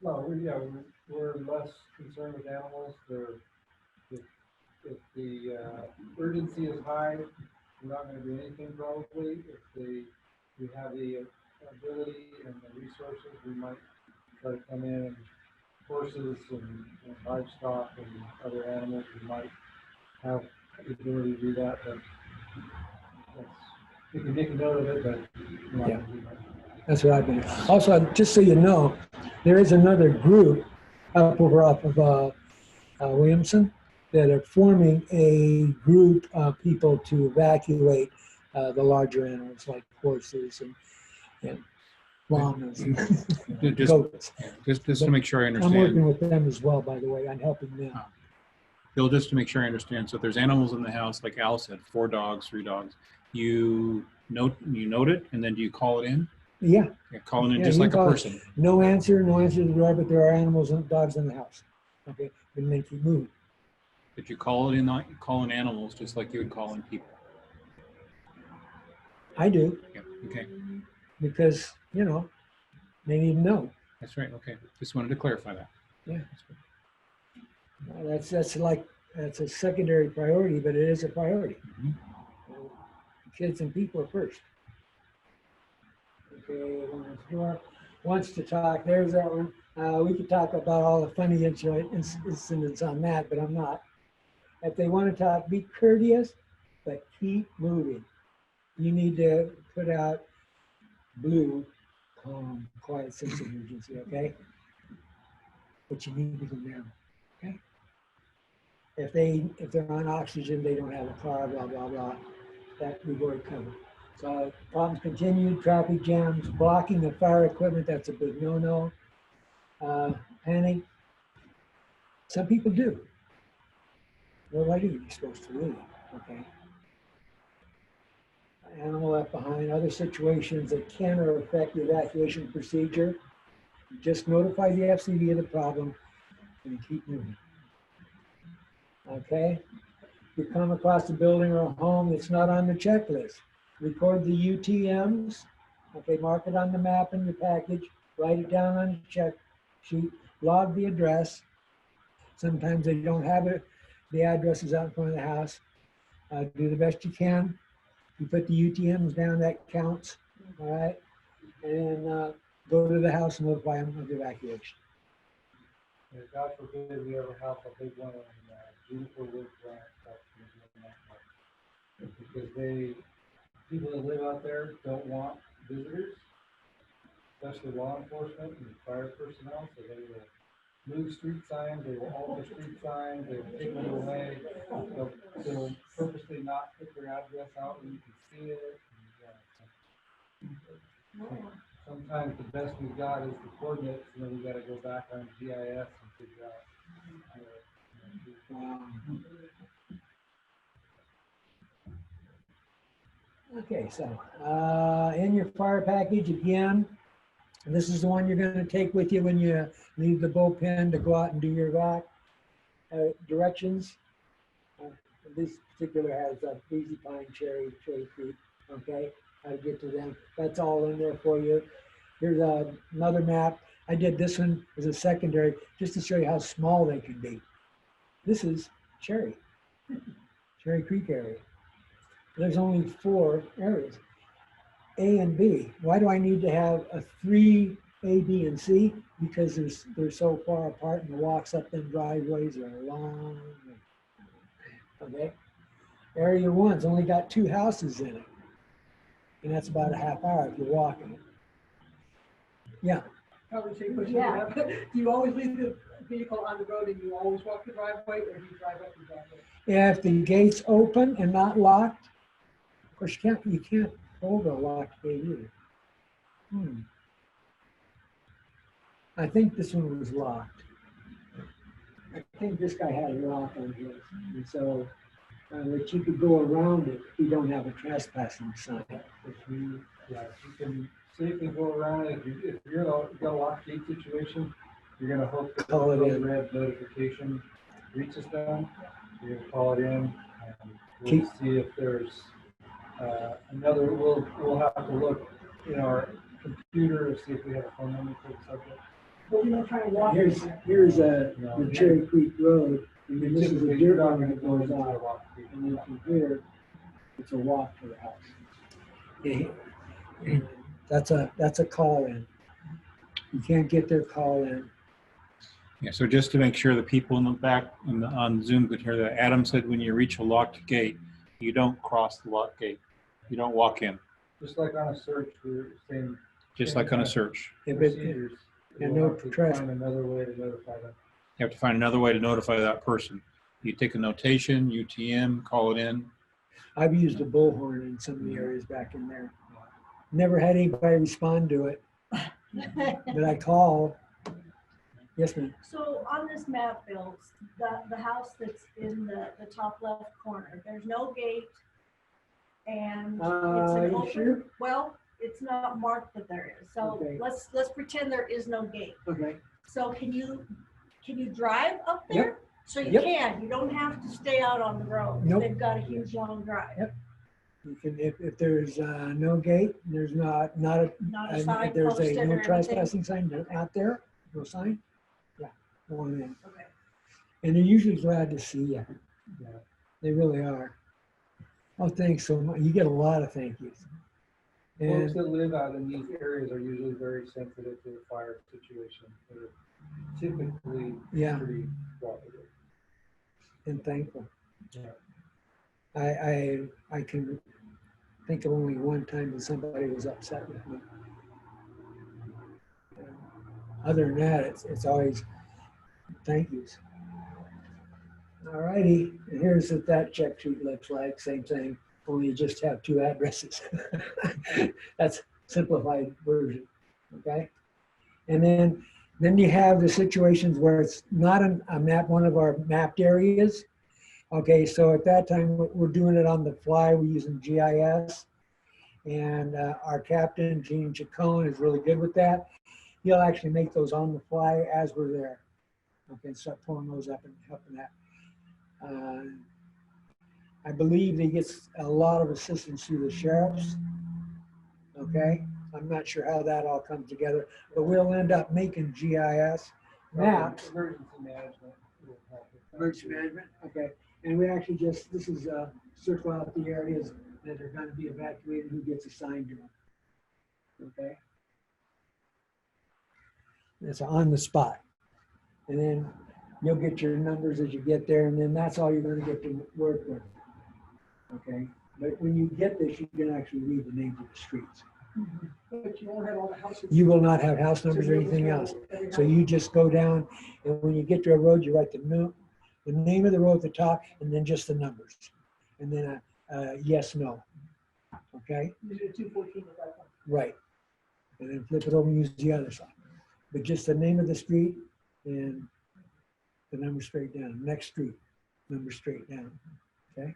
No, we're less concerned with animals. If the urgency is high, we're not going to do anything probably. If we have the ability and the resources, we might try to come in and horses and livestock and other animals, we might have the ability to do that, but we can make a note of it, but we're not gonna do that. That's what I've been. Also, just so you know, there is another group up over off of Williamson that are forming a group of people to evacuate the larger animals like horses and llamas and goats. Just to make sure I I'm working understand, with them as well, by the way. I'm helping them. Bill, just to make sure I understand. So if there's animals in the house, like Al said, 4 dogs, 3 dogs, you note it, and then do you call it in? Yeah. Yeah, call it in Yeah, just you like a call it. person. No answer to the door, but there are animals and dogs in the house. Okay, and then keep moving. But you call it in, not call in animals, just like you would call in people. I do, Yeah, okay, because, you know, they need to know. that's right, okay. Just wanted to clarify that. Yeah. That's a secondary priority, but it is a priority. Mhm. Kids and people are first. Okay, door wants to talk. There's that one. We could talk about all the funny incidents on that, but I'm not. If they want to talk, be courteous, but keep moving. You need to put out blue, calm, quiet sense of urgency, okay? But you need to go down, okay? If they're on oxygen, they don't have a car, blah, blah, blah. That we've already covered. So problems continued, traffic jams, blocking of fire equipment, that's a big no-no. Panic, some people do. Well, what are you supposed to leave, okay? Animal left behind, other situations that can or affect the evacuation procedure. Just notify the FCB of the problem and keep moving. Okay? If you come across a building or a home that's not on the checklist, record the UTMs. Okay, mark it on the map in your package, write it down on a check sheet, log the address. Sometimes they don't have it. The address is out in front of the house. Do the best you can. You put the UTMs down, that counts, all right? And go to the house and notify them of the evacuation. And God forbid we ever have a big one in Juniper Woods, because people that live out there don't want visitors, especially law enforcement and fire personnel, so they will move street signs, they will alter street signs, they will take them away. They'll purposely not put their address out where you can see it. And, sometimes the best we've got is the coordinates, and then we gotta go back on GIS and figure out. Okay, so in your fire package again, this is the one you're going to take with you when you leave the bullpen to go out and do your rock directions. This particular has Breezy Pine, Cherry Creek. Okay, how to get to them. That's all in there for you. Here's another map. I did this one as a secondary just to show you how small they can be. This is Cherry Creek area. There's only 4 areas, A and B. Why do I need to have a 3 A, B, and C? Because they're so far apart and the walks up them driveways are long. Okay. Area 1's only got 2 houses in it. And that's about a half hour if you're walking. Yeah. Probably say, but Yeah. do you always leave the vehicle on the road and you always walk the driveway, or do you drive up the driveway? If the gate's open and not locked, of course you can't hold a locked gate either. I think this one was locked. I think this guy had a lock on his, and so that you could go around it if you don't have a trespassing sign. If you can safely go around it, if you're got a locked gate situation, you're gonna hope that the Call it code in. red notification reaches them. You're gonna call it in, and we'll Keep- see if there's another. We'll have to look in our computer to see if we have a phone number for the subject. Well, you're not trying to walk. Here's the Cherry Creek Road, and then this is a Typically, dirt you're not road gonna that go goes into a out, locked gate. and then from here, it's a walk to the house. Yeah, that's a call in. You can't get their call in. Yeah, so just to make sure the people in the back on Zoom could hear that, Adam said when you reach a locked gate, you don't cross the locked gate. You don't walk in, Just like on a search, we're saying just like on a search. If it- procedures. and We'll no have to trash- find another way to notify them. You have to find another way to notify that person. You take a notation, UTM, call it in. I've used a bullhorn in some of the areas back in there. Never had anybody respond to it, but I call. Yes, ma'am. So on this map, Bill, the house that's in the top left corner, there's no gate. And it's an You open, sure? well, it's not marked that there is. So Okay. let's pretend there is no gate. Okay. So can you drive up there? So you Yep. can, you don't have to stay out on the road. Nope. They've got a huge long drive. Yep. You can, if there's no gate, there's not Not a sign there's posted a or no anything. trespassing sign out there, no sign. Yeah, go on in. Okay. And they're usually glad to see you. Yeah. They really are. Oh, thanks so much. You get a lot of thank yous. Folks And that live out in these areas are usually very sensitive to the fire situation. They're typically yeah, pretty cooperative. and thankful. Yeah. I can think of only one time that somebody was upset with me. Other than that, it's always thank yous. All righty, and here's what that check sheet looks like. Same thing, only you just have 2 addresses. That's simplified version, okay? And then you have the situations where it's not a map, one of our mapped areas. Okay, so at that time, we're doing it on the fly. We're using GIS. And our captain, Gene Chacon, is really good with that. He'll actually make those on the fly as we're there. Okay, start pulling those up and helping that. I believe he gets a lot of assistance through the sheriffs. Okay, I'm not sure how that all comes together, but we'll end up making GIS maps. Emergency management will help with that. Emergency management, okay. And we actually this is circle out the areas that are going to be evacuated, who gets assigned to them. Okay. It's on the spot. And then you'll get your numbers as you get there, and then that's all you're going to get to work with. Okay. But when you get this, you can actually read the names of the streets. But you won't have all the houses. You will not have house numbers or anything else. So you just go down, and when you get to a road, you write the name of the road at the top, and then just the numbers. And then yes, no. Okay? You do 214 at that point. Right. And then flip it over and use the other side. But just the name of the street and the number straight down. Next street, number straight down. Okay?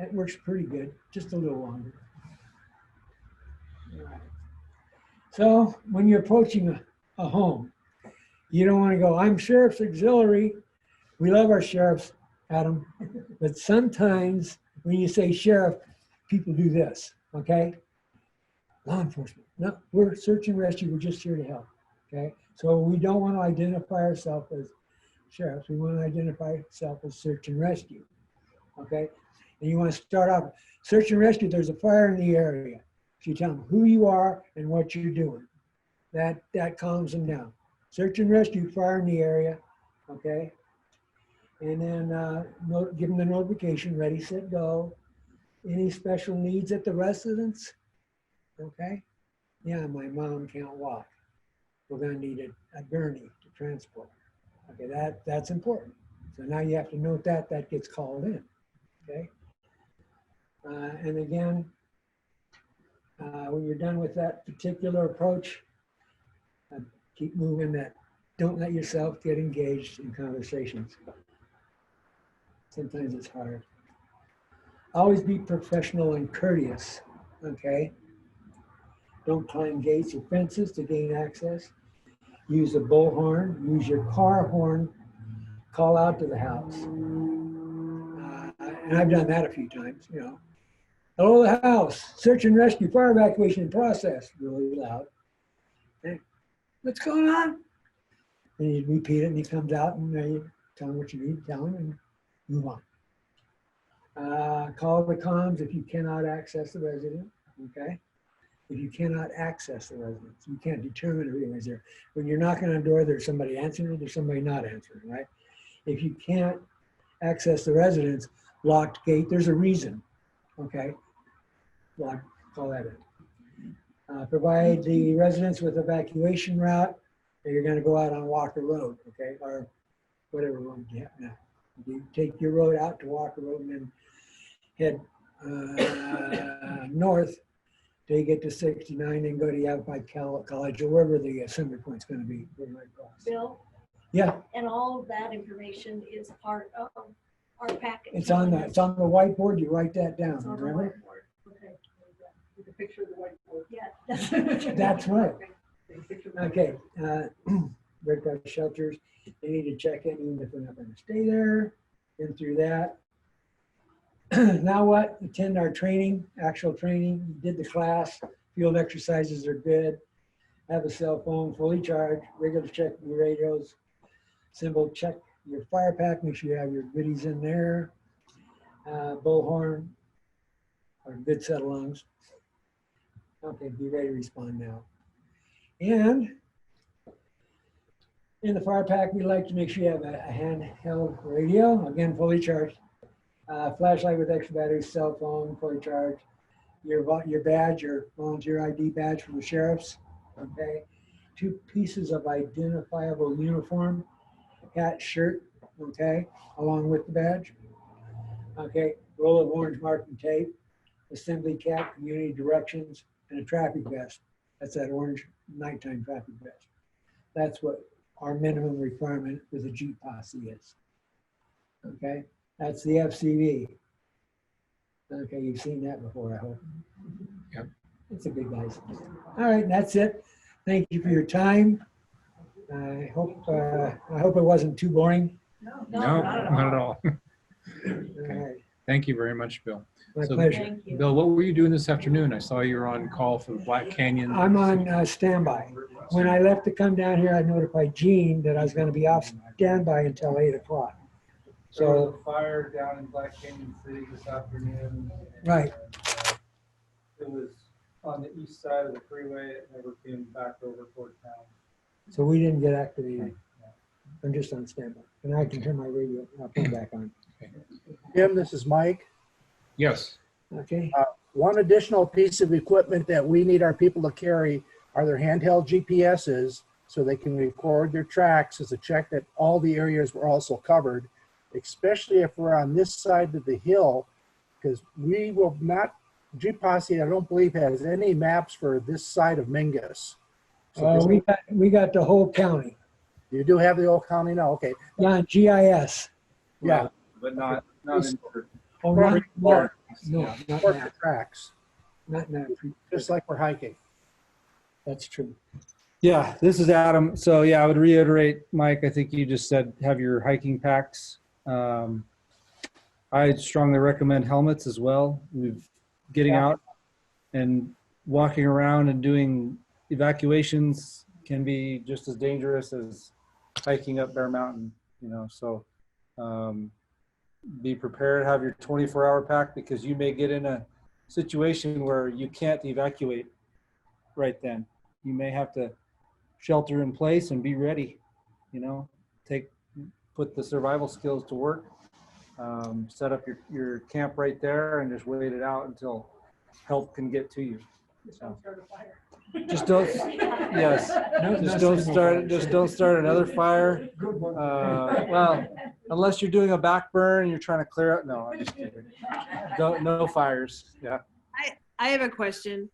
That works pretty good, just a little longer. All right. So when you're approaching a home, you don't want to go, I'm Sheriff's Auxiliary. We love our sheriffs, Adam. But sometimes when you say sheriff, people do this, okay? Law enforcement. No, we're search and rescue. We're just here to help, okay? So we don't want to identify ourselves as sheriffs. We want to identify ourselves as search and rescue, okay? And you want to start off, search and rescue, there's a fire in the area. So you tell them who you are and what you're doing. That calms them down. Search and rescue, fire in the area, okay? And then give them the notification, ready, set, go. Any special needs at the residence? Okay. Yeah, my mom can't walk. We're gonna need a gurney to transport. Okay, that's important. So now you have to note that gets called in, okay? And again, when you're done with that particular approach, keep moving that. Don't let yourself get engaged in conversations. Sometimes it's hard. Always be professional and courteous, okay? Don't climb gates or fences to gain access. Use a bullhorn, use your car horn, call out to the house. And I've done that a few times, you know. Hello, the house, search and rescue, fire evacuation in process, really loud. Hey, what's going on? And you repeat it and he comes out and you tell him what you need, tell him and move on. Call the comms if you cannot access the resident, okay? If you cannot access the residence, you can't determine if anyone's there. When you're knocking on a door, there's somebody answering, there's somebody not answering, right? If you can't access the residence, locked gate, there's a reason, okay? Lock, call that in. Provide the residents with evacuation route, and you're gonna go out on Walker Road, okay? Or whatever road you have now. You take your road out to Walker Road and then head north till you get to 69 and go to Yavapai College or wherever the assembly point's going to be. Bill, Yeah, and all of that information is part of our package. it's on the whiteboard. You write that down. It's on the Remember? whiteboard. Okay. With a picture of the whiteboard. Yeah. That's right. Take a picture of the Okay. Breakout shelters. They need to check in even if they're not going to stay there. Been through that. Now what? Attend our training, actual training. You did the class. Field exercises are good. Have a cell phone fully charged. Regular check your radios. Symbol check your fire pack. Make sure you have your goodies in there. Bullhorn or good set of lungs. Okay, be ready to respond now. And in the fire pack, we like to make sure you have a handheld radio, again, fully charged. Flashlight with extra battery, cell phone, fully charged. Your badge, your volunteer ID badge from the sheriffs, okay? 2 pieces of identifiable uniform, hat, shirt, okay, along with the badge. Okay, roll of orange marking tape, assembly cap, community directions, and a traffic vest. That's that orange nighttime traffic vest. That's what our minimum requirement with a Jeep posse is. Okay, that's the FCV. Okay, you've seen that before, I hope. Yep. It's a big license. All right, that's it. Thank you for your time. I hope it wasn't too boring. No, No, not at all. not at all. All right, Thank you very much, Bill. my So, pleasure. Thank you. Bill, what were you doing this afternoon? I saw you were on call for the Black Canyon. I'm on standby. When I left to come down here, I notified Gene that I was going to be off standby until 8 o'clock. There was So, a fire down in Black Canyon City this afternoon. and, Right. It was on the east side of the freeway. It never came back over toward town. so we didn't get activated. I'm just on standby. And I can turn my radio, phone back on. Jim, this is Mike. Yes. Okay? One additional piece of equipment that we need our people to carry are their handheld GPSs so they can record their tracks as a check that all the areas were also covered, especially if we're on this side of the hill, because we will not, Jeep Posse, I don't believe, has any maps for this side of Mingus. So We got the whole county. you do have the old county now, okay. Yeah, GIS. Yeah, But not in. Oh, Right. not- No, Yeah. not Work now. the tracks, Not now. just like we're hiking. That's true. Yeah, this is Adam. So yeah, I would reiterate, Mike, I think you just said have your hiking packs. I strongly recommend helmets as well. Getting Yeah. out and walking around and doing evacuations can be just as dangerous as hiking up Bear Mountain, so be prepared, have your 24-hour pack, because you may get in a situation where you can't evacuate right then. You may have to shelter in place and be ready, put the survival skills to work, set up your camp right there and just wait it out until help can get to you. Just don't start a fire. Just don't, yes, just don't start another fire. Well, unless you're doing a back burn and you're trying to clear out, no, I'm just kidding. No fires, yeah. I have a question.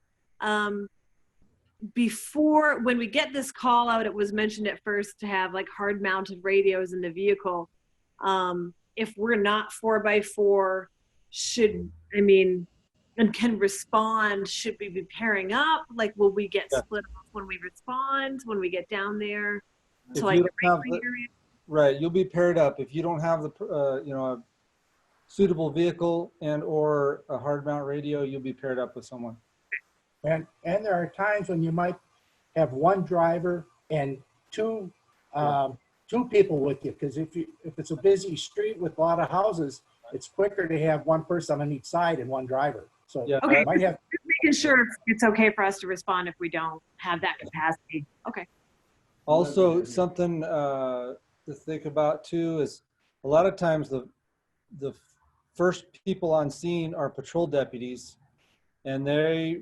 Before, when we get this call out, it was mentioned at first to have like hard mounted radios in the vehicle. If we're not 4x4, and can respond, should we be pairing up? Like, will we get split off when we respond, when we get down there to like the raceway area? Right, you'll be paired up. If you don't have a suitable vehicle and or a hard mount radio, you'll be paired up with someone. And there are times when you might have one driver and two people with you, because if it's a busy street with a lot of houses, it's quicker to have one person on each side and one driver. So yeah, okay, might have, just making sure it's okay for us to respond if we don't have that capacity. Okay. Also, something to think about too is a lot of times the first people on scene are patrol deputies, and there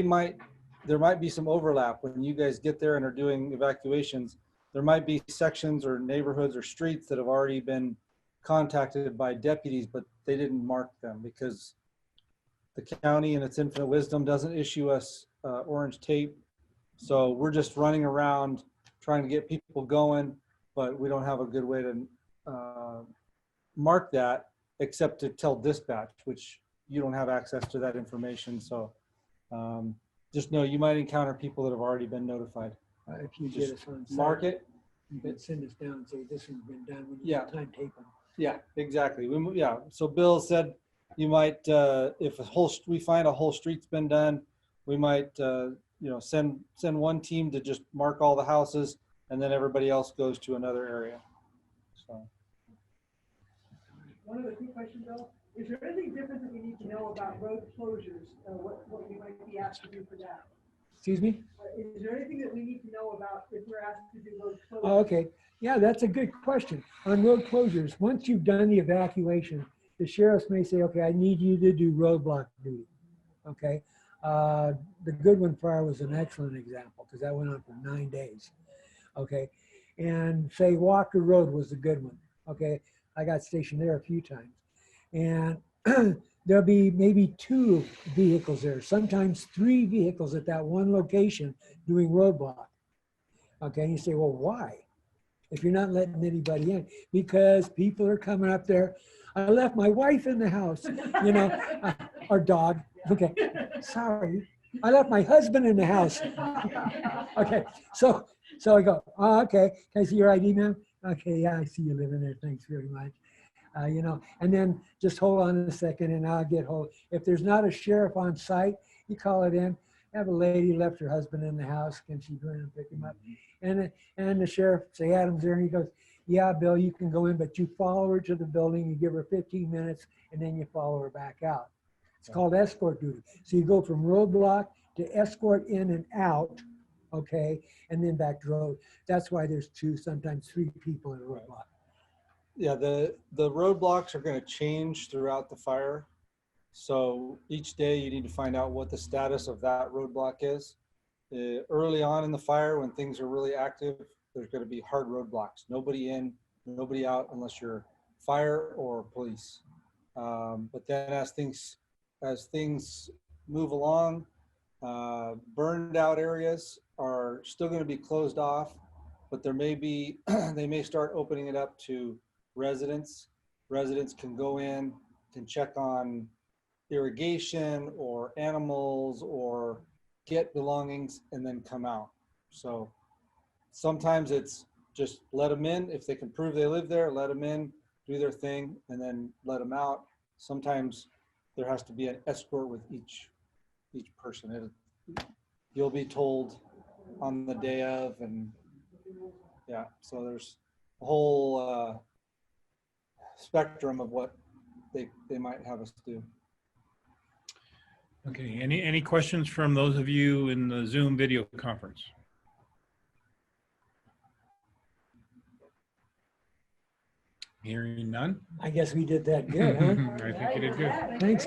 might be some overlap when you guys get there and are doing evacuations. There might be sections or neighborhoods or streets that have already been contacted by deputies, but they didn't mark them because the county in its infinite wisdom doesn't issue us orange tape. So we're just running around trying to get people going, but we don't have a good way to mark that except to tell dispatch, which you don't have access to that information. So just know you might encounter people that have already been notified. If you get us on site, Mark it. you can send us down and say this has been done. We need Yeah. to time tape them. Yeah, exactly. So Bill said you might, if we find a whole street's been done, we might, send one team to just mark all the houses, and then everybody else goes to another area. So. One other quick question, Bill. Is there anything different that we need to know about road closures? What we might be asked to do for that? Excuse me? Is there anything that we need to know about if we're asked to do road closures? Oh, okay. Yeah, that's a good question. On road closures, once you've done the evacuation, the sheriffs may say, okay, I need you to do roadblock duty. Okay. The Goodwin fire was an excellent example because that went on for 9 days. Okay. And say Walker Road was a good one. Okay. I got stationed there a few times. And there'll be maybe 2 vehicles there, sometimes 3 vehicles at that one location doing roadblock. Okay. And you say, well, why? If you're not letting anybody in, because people are coming up there. I left my wife in the house, our dog. Okay, sorry. I left my husband in the house. Okay, so I go, oh, okay, can I see your ID now? Okay, yeah, I see you living there. Thanks very much. And then just hold on a second and I'll get hold. If there's not a sheriff on site, you call it in. Have a lady left her husband in the house. Can she go in and pick him up? And the sheriff, say Adam's there, and he goes, yeah, Bill, you can go in, but you follow her to the building, you give her 15 minutes, and then you follow her back out. It's called escort duty. So you go from roadblock to escort in and out, okay, and then back to road. That's why there's 2, sometimes 3 people in a roadblock. Yeah, the roadblocks are going to change throughout the fire. So each day you need to find out what the status of that roadblock is. Early on in the fire, when things are really active, there's going to be hard roadblocks. Nobody in, nobody out unless you're fire or police. But then as things move along, burned out areas are still going to be closed off, but they may start opening it up to residents. Residents can go in, can check on irrigation or animals or get belongings and then come out. So sometimes it's just let them in. If they can prove they live there, let them in, do their thing, and then let them out. Sometimes there has to be an escort with each person. You'll be told on the day of, and yeah, so there's a whole spectrum of what they might have us do. Okay, any questions from those of you in the Zoom video conference? Hearing none? I guess we did that good, huh? I think you did good. Thanks,